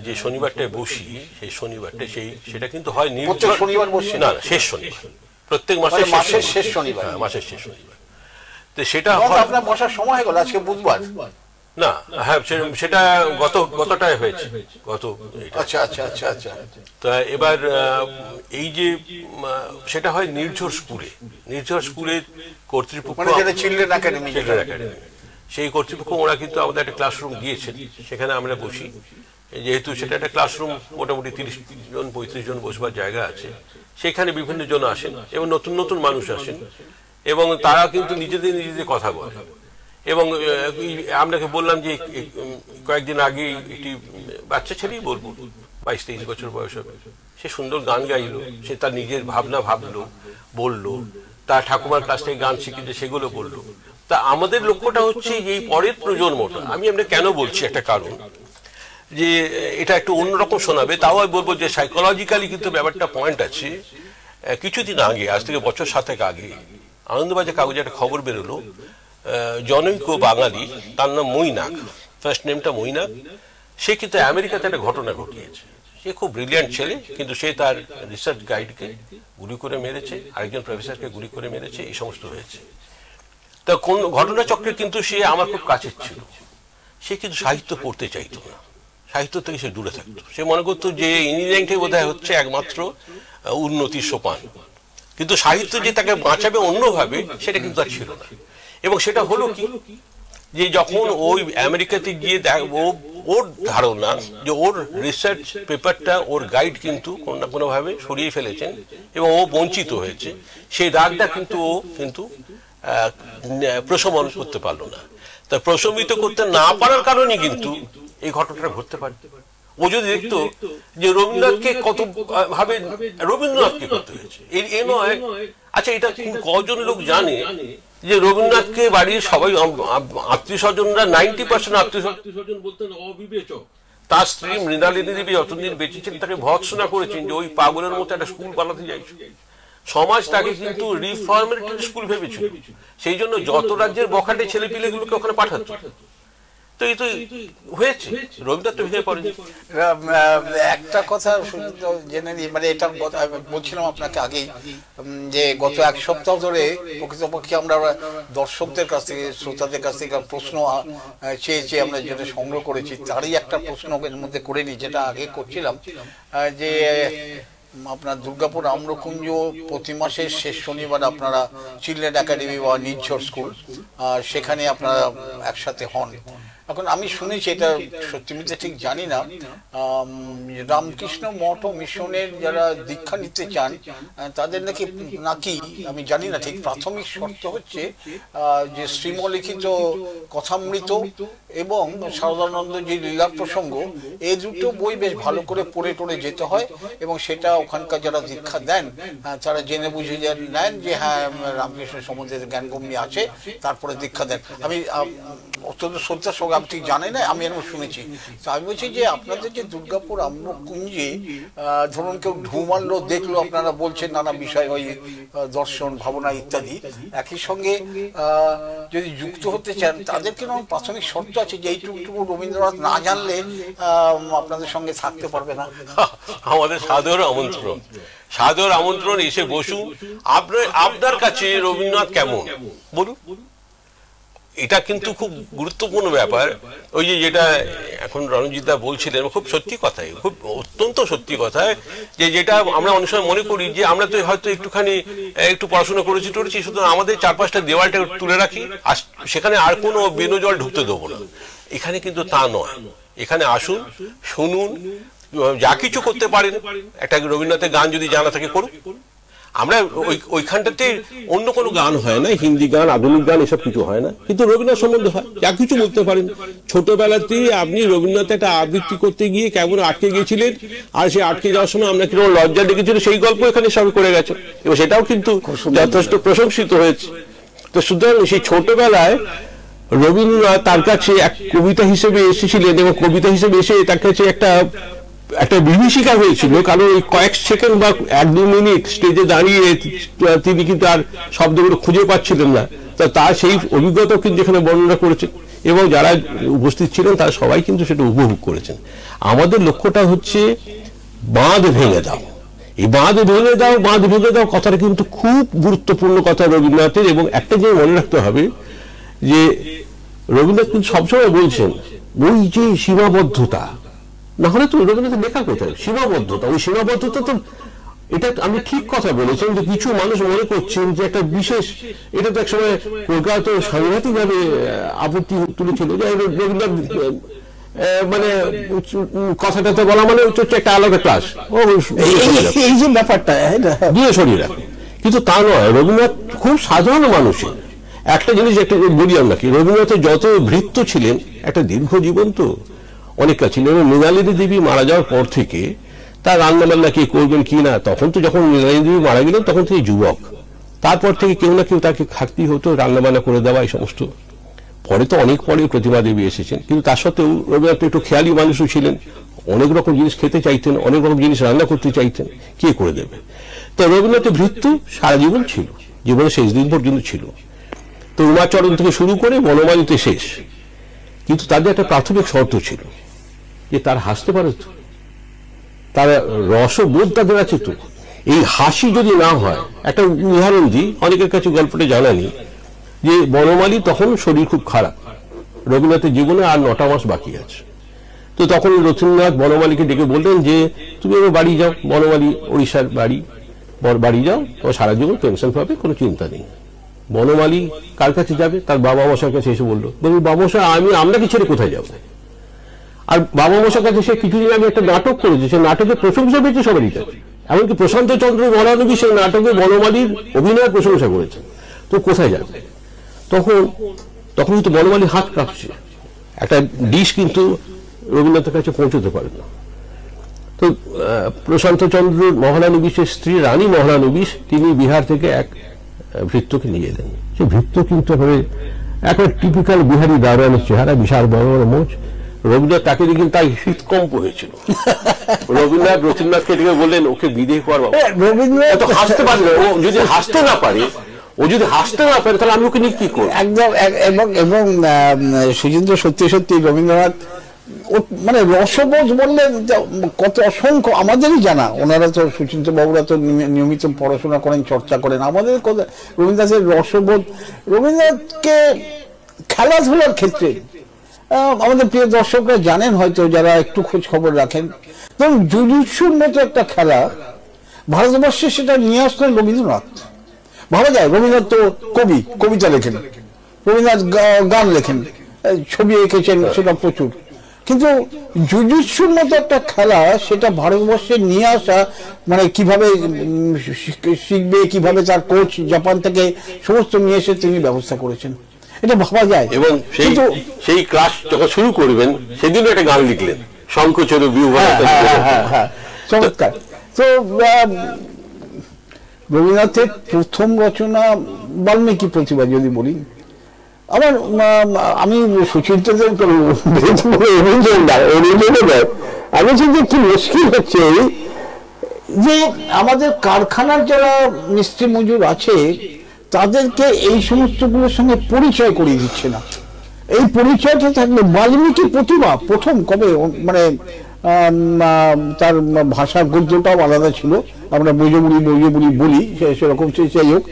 যে শনিবারটায় বসি, সেই শনিবারটা সেটা কিন্তু হয় প্রত্যেক শনিবার বসে না, শেষ শনিবার, প্রত্যেক মাসের শেষ শনিবার, মাসের শেষ শনিবার। তো সেটা আপনার বসার সময় হয়ে গেল, আজকে বুধবার না? হ্যাঁ, সেটা গতটায় হয়েছে, গত। আচ্ছা আচ্ছা আচ্ছা আচ্ছা। তা এবার এই যে সেটা হয় নির্ঝর স্কুলের কর্তৃপক্ষ, চিলড্রেন একাডেমি, সেই কর্তৃপক্ষ ওরা কিন্তু আমাদের একটা ক্লাসরুম দিয়েছেন, সেখানে আমরা বসি। যেহেতু সেটা একটা ক্লাসরুম, মোটামুটি 30 জন 35 জন বসবার জায়গা আছে, সেখানে বিভিন্ন জন আসেন এবং নতুন নতুন মানুষ আসেন, এবং তারা কিন্তু নিজেদের কথা বলে। এবং আপনাকে বললাম যে কয়েকদিন আগে একটি বাচ্চা ছেলেই বলবো, 22-23 বছর বয়স হবে, সে সুন্দর গান গাইলো, সে তার নিজের ভাবনা ভাবলো, বললো, তার ঠাকুমার কাছ থেকে গান শিখেছে, সেগুলো বললো। তা আমাদের লক্ষ্যটা হচ্ছে এই পরের প্রজন্মটা, আমি কেন বলছি, একটা কারণ যে এটা একটু অন্যরকম শোনাবে, তাও আমি বলবো যে সাইকোলজিক্যালি কিন্তু ব্যাপারটা পয়েন্ট আছে। কিছুদিন আগে, আজ থেকে বছর 7 আগে, আনন্দবাজার কাগজে একটা খবর বেরোলো, জনৈক বাঙালি, তার নাম মৈনাক, ফার্স্ট নেমটা মৈনাক, সে কিন্তু আমেরিকাতে একটা ঘটনা ঘটিয়েছে। সে খুব ব্রিলিয়ান্ট ছেলে, কিন্তু সে তার রিসার্চ গাইডকে গুলি করে মেরেছে, আরেকজন প্রফেসরকে গুলি করে মেরেছে, এই সমস্ত হয়েছে। তা কোন ঘটনাচক্রে কিন্তু সে আমার খুব কাছের ছিল। সে কিন্তু সাহিত্য পড়তে চাইতো না, সাহিত্য থেকে সে দূরে থাকতো। সে মনে করতো যে ইঞ্জিনিয়ারিংটাই বোধহয় হচ্ছে একমাত্র উন্নতির সোপান, কিন্তু সাহিত্য যে তাকে বাঁচাবে অন্যভাবে, সেটা কিন্তু আর ছিল না। এবং সেটা হলো কি, যে যখন ওই আমেরিকাতে গিয়ে ওর ধারণা যে ওর রিসার্চ পেপারটা, ওর গাইড কিন্তু কোনো না কোনোভাবে সরিয়ে ফেলেছেন এবং ও বঞ্চিত হয়েছে, সেই রাগটা কিন্তু ও কিন্তু প্রশমন করতে পারলো না। তা প্রশমিত করতে না পারার কারণে কিন্তু এই ঘটনাটা ঘটতে পারে। ও যদি দেখতো যে রবীন্দ্রনাথকে কত ভাবে রবীন্দ্রনাথকে করতে হয়েছে, এ নয়। আচ্ছা, এটা কজন লোক জানে যে রবীন্দ্রনাথকে বাড়ির সবাই আত্মীয় স্বজনরা 90% আত্মীয় স্বজন বলতেন অবিবেচক। তার স্ত্রী মৃণালিনী দেবী যতদিন বেঁচেছেন তাকে ভৎসনা করেছেন যে ওই পাগলের মতো একটা স্কুল বানাতে চাইছে। সমাজ তাকে কিন্তু রিফর্মেটরি স্কুল ভেবেছিল, সেই জন্য যত রাজ্যের বখাটে ছেলেপিলেগুলোকে ওখানে পাঠাতো। তো এই তো হয়েছে, রবীন্দ্রনাথ তো ভেঙে পড়েনি। একটা কথা জেনে নিই, মানে এটা বলছিলাম আপনাকে আগেই, যে গত 1 সপ্তাহ ধরে প্রকৃতপক্ষে আমরা দর্শকদের কাছ থেকে, শ্রোতাদের কাছ থেকে প্রশ্ন চেয়ে আমরা যেটা সংগ্রহ করেছি, তারই একটা প্রশ্ন এর মধ্যে করে নিই, যেটা আগে করছিলাম, যে আপনার দুর্গাপুর আম্রকুঞ্জ প্রতি মাসের শেষ শনিবার আপনারা চিলড্রেন একাডেমি বা নির্ঝর স্কুল, সেখানে আপনারা একসাথে হন। এখন আমি শুনেছি, এটা সত্যি মিথ্যে ঠিক জানি না, রামকৃষ্ণ মঠ ও মিশনের যারা দীক্ষা নিতে চান তাদের নাকি আমি জানি না ঠিক, প্রাথমিক শর্ত হচ্ছে যে শ্রীমলিখিত কথামৃত এবং সারদানন্দ যে লীলা প্রসঙ্গ, এই দুটো বই বেশ ভালো করে পড়ে টড়ে যেতে হয়, এবং সেটা ওখানকার যারা দীক্ষা দেন তারা জেনে বুঝে নেন যে হ্যাঁ রামকৃষ্ণ সম্বন্ধে জ্ঞানগম্য আছে, তারপরে দীক্ষা দেন। আমি অত্যন্ত শ্রদ্ধার সঙ্গে, আমি ঠিক জানি না, আমি এরকম শুনেছি। তো আমি বলছি যে আপনাদের যে দুর্গাপুর আম্রকুঞ্জে ধরুন কেউ ঢু মারলো, দেখলো, আপনারা বলছেন নানা বিষয়, ওই দর্শন, ভাবনা ইত্যাদি, একই সঙ্গে যদি যুক্ত হতে চান তাদের কিন্তু প্রাথমিক শর্ত আছে যে এইটুকু রবীন্দ্রনাথ না জানলে আপনাদের সঙ্গে থাকতে পারবে না। আমাদের সাদর আমন্ত্রণ, এসে বসুন। আপনার কাছে রবীন্দ্রনাথ কেমন বলুন, এটা কিন্তু খুব গুরুত্বপূর্ণ ব্যাপার। ওই যে যেটা এখন রণজিৎদা বলছিলেন, খুব সত্যি কথাই, খুব অত্যন্ত সত্যি কথা, যে যেটা আমরা অনেক সময় মনে করি যে আমরা তো হয়তো একটু পড়াশোনা করেছি, শুধু আমাদের 4-5টা দেওয়ালটা তুলে রাখি, আর সেখানে আর কোনো বেনজল ঢুকতে দেবো না। এখানে কিন্তু তা নয়। এখানে আসুন, শুনুন, যা কিছু করতে পারেন, একটা রবীন্দ্রনাথের গান যদি জানা থাকে করুন, আমরা ওইখানটাতে অন্য কোনো গান হয় না, হিন্দি গান, আধুনিক গান এসব কিছু হয় না, কিন্তু রবীন্দ্রনাথ সম্বন্ধে হয়, যা কিছু বলতে পারেন। ছোটবেলাতেই আপনি রবীন্দ্রনাথ একটা আবৃত্তি করতে গিয়ে কেমন আটকে গিয়েছিলেন, আর সেই আটকে যাওয়ার সময় আমরা কিরকম লজ্জা ডেকেছিল, সেই গল্প এখানে সবাই করে গেছে, এবং সেটাও কিন্তু যথেষ্ট প্রশংসিত হয়েছে। তো সুতরাং সেই ছোটবেলায় রবীন্দ্রনাথ তার কাছে এক কবিতা হিসেবে এসেছিলেন, এবং কবিতা হিসেবে এসে তার কাছে একটা বিভীষিকা হয়েছিল, কারণ ওই কয়েক সেকেন্ড বা 1-2 মিনিট স্টেজে দাঁড়িয়ে তিনি কিন্তু আর শব্দগুলো খুঁজে পাচ্ছিলেন না। তো তার সেই অভিজ্ঞতাও কিন্তু এখানে বর্ণনা করেছেন, এবং যারা উপস্থিত ছিলেন তারা সবাই কিন্তু সেটা উপভোগ করেছেন। আমাদের লক্ষ্যটা হচ্ছে বাঁধ ভেঙে দাও, এই বাঁধ ভেঙে দাও, বাঁধ ভেঙে দাও কথাটা কিন্তু খুব গুরুত্বপূর্ণ কথা রবীন্দ্রনাথের। এবং একটা জিনিস মনে রাখতে হবে যে রবীন্দ্রনাথ কিন্তু সবসময় বলছেন ওই যে সীমাবদ্ধতা, না হলে তো রবীন্দ্রনাথের লেখা কোথায়? সীমাবদ্ধতা, ওই সীমাবদ্ধতা তো, এটা আমি ঠিক কথা বলেছেন যে কিছু মানুষ মনে করছেন যে একটা বিশেষ, এটা তো একসময় কলকাতা সাংঘাতিক ভাবে আপত্তি তুলেছিল যে রবীন্দ্রনাথ মানে কথাটা তো বলা মানে হচ্ছে একটা আলাদা ক্লাস, এই যে ব্যাপারটা দিয়ে সরিয়ে রাখে, কিন্তু তা নয়। রবীন্দ্রনাথ খুব সাধারণ মানুষের একটা জিনিস একটা বলি আমরা কি, রবীন্দ্রনাথের যত ভৃত্য ছিলেন, একটা দীর্ঘ জীবন তো অনেক কাজ ছিল, এবং মৃণালিনী দেবী মারা যাওয়ার পর থেকে তার রান্নাবান্না কে করবেন কি না, তখন তো যখন মৃণালিনী দেবী মারা গেলেন তখন থেকে যুবক, তারপর থেকে কেউ না কেউ তাকে থাকতেই হতো, রান্নাবান্না করে দেওয়া এই সমস্ত। পরে তো অনেক পরে প্রতিমা দেবী এসেছেন, কিন্তু তার সত্ত্বেও রবীন্দ্রনাথ একটু খেয়ালি মানুষও ছিলেন, অনেক রকম জিনিস খেতে চাইতেন, অনেক রকম জিনিস রান্না করতে চাইতেন, কে করে দেবে। তো রবীন্দ্রনাথের ভৃত্য সারা জীবন ছিল, জীবনের শেষ দিন পর্যন্ত ছিল। তো উমাচরণ থেকে শুরু করে বনমালীতে শেষ, কিন্তু তাদের একটা প্রাথমিক শর্ত ছিল যে তার হাসতে পারে তো, তার রসবোধ তাদের আছে তো। এই হাসি যদি না হয়, একটা উদাহরণ দিই, অনেকের কাছে গল্পটা জানা নেই, যে বনমালী তখন শরীর খুব খারাপ, রবীন্দ্রনাথের জীবনে আর 9টা মাস বাকি আছে। তো তখন রবীন্দ্রনাথ বনমালীকে ডেকে বললেন যে তুমি এবার বাড়ি যাও, বনমালী ওড়িশার বাড়ি যাও, তোমার সারা জীবন পেনশন পাবে, কোনো চিন্তা নেই। বনমালী কার কাছে যাবে? তার বাবা মশার কাছে এসে বললো, বাবা মশা আপনাকে ছেড়ে কোথায় যাবো? আর বাবা মশার কাছে সে কিছুদিন আগে একটা নাটক করেছে, সে নাটকের প্রশংসা পেয়েছে সবারই কাছে, এমনকি প্রশান্ত চন্দ্র মহানবী সেই নাটকে বনমালীর অভিনয়ের প্রশংসা করেছেন। তো কোথায় যাবে? তখন কিন্তু বনমালী হাত কাঁপছে, একটা ডিশ কিন্তু রবীন্দ্রনাথের কাছে পৌঁছতে পারে না। তো প্রশান্ত চন্দ্র মহানবীশের স্ত্রী রানী মহানবী, তিনি বিহার থেকে এক ভৃত্যকে নিয়ে এলেন। সে ভৃত্য কিন্তু একটা টিপিক্যাল বিহারি দারোয়ানের চেহারা, বিশাল বড় বড় মোচ। রবীন্দ্রনাথ তাকে দেখেন, তাই হৃদকম্প হয়েছিল। রবীন্দ্রনাথকে ডেকে বললেন ওকে বিদেয় করবো। রবীন্দ্রনাথ হাসতে পারে না, ও যদি হাসতে না পারে তাহলে আমি ওকে নিয়ে কি করবো? একদম। এবং সুচিন্দ্র সত্যি রবীন্দ্রনাথ মানে রসবোধ বললে কত অসংখ্য আমাদেরই জানা, ওনারা তো সুচিন্দ্র বাবুরা তো নিয়মিত পড়াশোনা করেন, চর্চা করেন, আমাদের রবীন্দ্রনাথের রসবোধ। রবীন্দ্রনাথকে খেলাধুলার ক্ষেত্রে আমাদের প্রিয় দর্শকরা জানেন হয়তো, যারা একটু খোঁজ খবর রাখেন, ধরুন জুজুৎসুর মতো একটা খেলা ভারতবর্ষে, সেটা নিয়ে আসলেন রবীন্দ্রনাথ। ভাবা যায়, রবীন্দ্রনাথ তো কবিতা লেখেন, রবীন্দ্রনাথ গান লেখেন, ছবি এঁকেছেন, সেটা প্রচুর, কিন্তু জুজুৎসুর মতো একটা খেলা সেটা ভারতবর্ষে নিয়ে আসা, মানে কিভাবে শিখবে, কিভাবে তার কোচ জাপান থেকে সমস্ত নিয়ে এসে তিনি ব্যবস্থা করেছেন, এটা ভাবা যায়। এবং সেই ক্লাস যখন শুরু করবেন সেদিনও একটা গান লিখলেন, শঙ্খচূড় বিউহা। চমৎকার। তো রবীন্দ্রনাথের প্রথম রচনা বাল্মীকি প্রতিভা যদি বলি, আমি সুচিন্তাদের আমি শুধু একটু মুশকিল হচ্ছে যে আমাদের কারখানার যারা মিস্ত্রি মজুর আছে তাদেরকে এই সমস্তগুলোর সঙ্গে পরিচয় করিয়ে দিচ্ছে না। এই পরিচয়টা থাকলে বাল্মীকি প্রতিভা প্রথম কবে, মানে তার ভাষার গদ্যটাও আলাদা ছিল, আমরা বৈজবুড়ি বলি, সেরকম যাই হোক,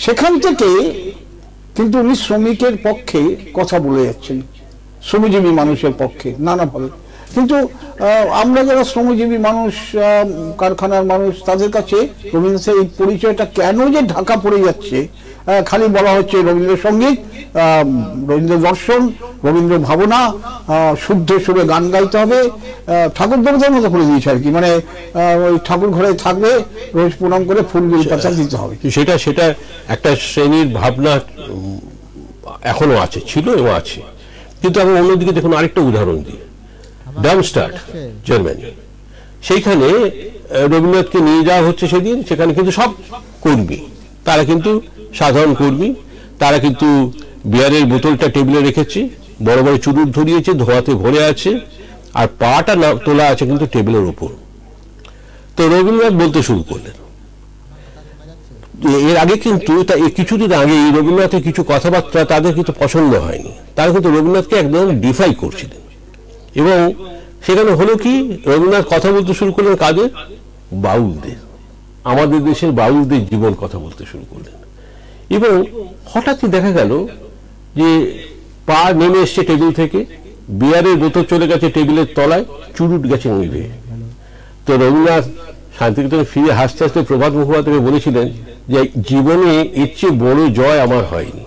সেখান থেকে কিন্তু উনি শ্রমিকের পক্ষে কথা বলে যাচ্ছেন, শ্রমজীবী মানুষের পক্ষে নানাভাবে। কিন্তু আমরা যারা শ্রমজীবী মানুষ, কারখানার মানুষ, তাদের কাছে রবীন্দ্রনাথের এই পরিচয়টা কেন যে ঢাকা পড়ে যাচ্ছে, খালি বলা হচ্ছে রবীন্দ্রসঙ্গীত, রবীন্দ্র দর্শন, রবীন্দ্র ভাবনা, শুদ্ধ সুরে গান গাইতে হবে, ঠাকুর দেবতার মতো করে দিয়েছে আর কি, মানে ওই ঠাকুর ঘরে থাকবে, রোজ প্রণাম করে ফুল পাতা দিতে হবে। সেটা একটা শ্রেণীর ভাবনা এখনো আছে, ছিল এবং আছে। কিন্তু আমি অন্যদিকে দেখুন আরেকটা উদাহরণ দিই, ডার্মস্টাড জার্মানি, সেইখানে রবীন্দ্রনাথকে নিয়ে যাওয়া হচ্ছে সেদিন, সেখানে কিন্তু সব কর্মী, তারা কিন্তু সাধারণ কর্মী, তারা কিন্তু বিয়ারের বোতলটা টেবিলে রেখেছে, বড় বড় চুরুট ধরিয়েছে, ধোয়াতে ভরে আছে, আর পাটা তোলা আছে কিন্তু টেবিলের উপর। তো রবীন্দ্রনাথ বলতে শুরু করলেন। এর আগে কিন্তু কিছুদিন আগে রবীন্দ্রনাথের কিছু কথাবার্তা তাদের কিন্তু পছন্দ হয়নি, তারা কিন্তু রবীন্দ্রনাথকে একদম ডিফাই করছিলেন। এবং সেখানে হলো কি, রবীন্দ্রনাথ কথা বলতে শুরু করলেন কাদের? বাউলদের, আমাদের দেশের বাউলদের জীবন কথা বলতে শুরু করলেন। এবং হঠাৎই দেখা গেল যে পা নেমে এসছে টেবিল থেকে, বিয়ারের বোতল চলে গেছে টেবিলের তলায়, চুরুট গেছে নিভে। তো রবীন্দ্রনাথ শান্তিনিকেতনে ফিরে হাসতে হাসতে প্রভাত মুখোপাধ্যায়কে বলেছিলেন যে জীবনে এর চেয়ে বড় জয় আমার হয়নি।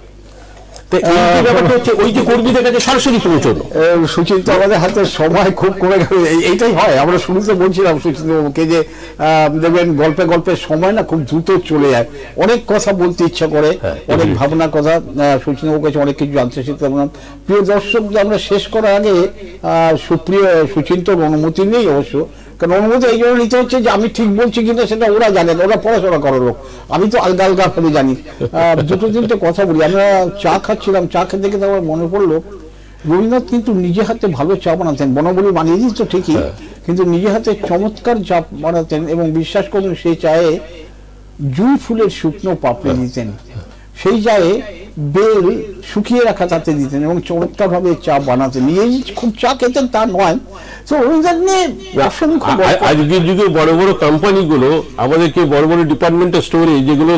সুচিন্ত, আমাদের হাতে সময় খুব কমে গেল, এইটাই হয়। আমরা শুরুতে বলছিলাম সুচিন্তবাবুকে যে দেখবেন গল্পে গল্পে সময় না খুব দ্রুত চলে যায়, অনেক কথা বলতে ইচ্ছা করে, অনেক ভাবনার কথা সুচিন্তবাবুর কাছে অনেক কিছু জানতে শিখতে পারলাম। প্রিয় দর্শক, আমরা শেষ করার আগে সুপ্রিয় সুচিন্তর অনুমতি নেই অবশ্য, কারণ অনুমতি এই জন্য নিতে হচ্ছে যে আমি ঠিক বলছি কিনা সেটা ওরা জানেন, ওরা পড়াশোনা করার লোক, আমি তো আলগা আলগা করে জানি। দুটো তিনটে কথা বলি। আমরা চা খাচ্ছিলাম, চা খেতে খেতে আমার মনে পড়লো রবীন্দ্রনাথ কিন্তু নিজে হাতে ভালো চা বানাতেন, বনবলি বানিয়ে দিত ঠিকই, কিন্তু নিজে হাতে চমৎকার চা বানাতেন। এবং বিশ্বাস করুন সেই চায়ে জুঁই ফুলের শুকনো পাপড়ি দিতেন, সেই চায়ে বেল শুকিয়ে রাখা তাতে দিতেন, এবং চমৎকার ভাবে চা বানাতেন। নিজেই খুব চা খেতেন তা নয়। তো আজকের যুগে বড় বড় কোম্পানিগুলো আমাদেরকে বড় বড় ডিপার্টমেন্টাল স্টোরে যেগুলো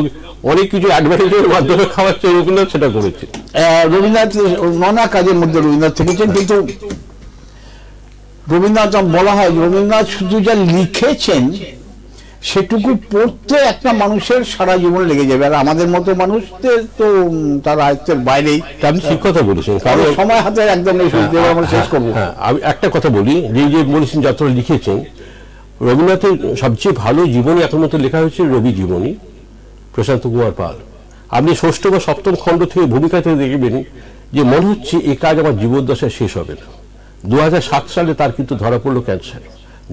অনেক কিছু অ্যাডভার্টাইজের মাধ্যমে খাওয়াচ্ছে, রবীন্দ্রনাথ সেটা করেছে। রবীন্দ্রনাথ নানা কাজের মধ্যে রবীন্দ্রনাথ থেকেছেন, কিন্তু রবীন্দ্রনাথ বলা হয় রবীন্দ্রনাথ শুধু যা লিখেছেন সেটুকু পড়তে একটা মানুষের সারা জীবন লেগে যাবে, আর আমাদের মতো মানুষদের তো তার আয়ত্তের বাইরেই। আপনি ঠিক কথা বলেছেন, কারণ সময় হাতে একদম আমরা শেষ করবো। আমি একটা কথা বলি, যে বলেছেন যতটা লিখেছেন, রবীন্দ্রনাথের সবচেয়ে ভালো জীবনী এখন মতো লেখা হয়েছে রবি জীবনী, প্রশান্ত কুমার পাল। আপনি ষষ্ঠ বা সপ্তম খণ্ড থেকে ভূমিকা থেকে দেখবেন যে মনে হচ্ছে এই কাজ আমার জীবদ্দশায় শেষ হবে না। 2007 সালে তার কিন্তু ধরা পড়লো ক্যান্সার,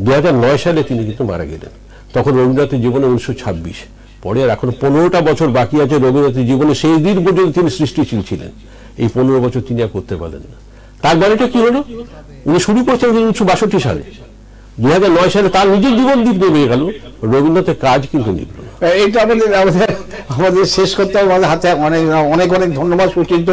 2009 সালে তিনি কিন্তু মারা গেলেন। তখন রবীন্দ্রনাথের জীবনে 1926, পরে আর এখন 15টা বছর বাকি আছে রবীন্দ্রনাথের জীবনে। সেই দিন পর্যন্ত তিনি সৃষ্টিশীল ছিলেন, এই 15 বছর তিনি আর করতে পারলেন না। তার বাড়িটা কি হলো, উনি শুরু করছেন 1962 সালে, 2009 সালে তার নিজের জীবন দ্বীপ নেমে গেল, রবীন্দ্রনাথের কাজ কিন্তু নিভল না। এইটা আমাদের শেষ করতে হবে, আমাদের হাতে অনেক অনেক অনেক ধন্যবাদ সুচিন্ত।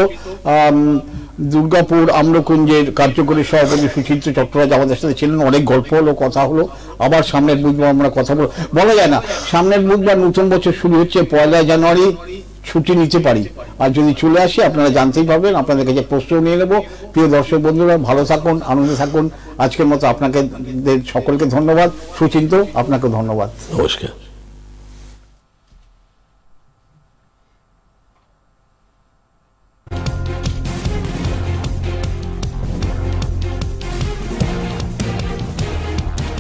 দুর্গাপুর আম্রকুঞ্জের কার্যকরী সভাপতি সুচিন্ত চট্টরাজ আমাদের সাথে ছিলেন, অনেক গল্প হলো, কথা হলো। আবার সামনের বুধবার আমরা কথা বলা যায় না, সামনের বুধবার নতুন বছর শুরু হচ্ছে, 1 জানুয়ারি ছুটি নিতে পারি, আর যদি চলে আসি আপনারা জানতেই পারবেন, আপনাদের কাছে প্রশ্ন নিয়ে নেব। প্রিয় দর্শক বন্ধুরা, ভালো থাকুন, আনন্দে থাকুন। আজকের মতো আপনাকে সকলকে ধন্যবাদ। সুচিন্ত, আপনাকে ধন্যবাদ, নমস্কার।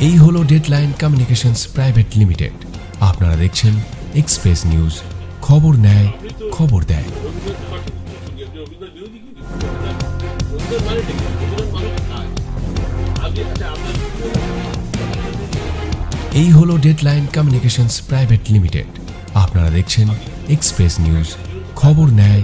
এই হলো ডেডলাইন কমিউনিকেশনস প্রাইভেট লিমিটেড। আপনারা দেখছেন এক্সপ্রেস নিউজ, খবর নেয়, খবর দেয়। এই হলো ডেডলাইন কমিউনিকেশনস প্রাইভেট লিমিটেড। আপনারা দেখছেন এক্সপ্রেস নিউজ, খবর নেয়,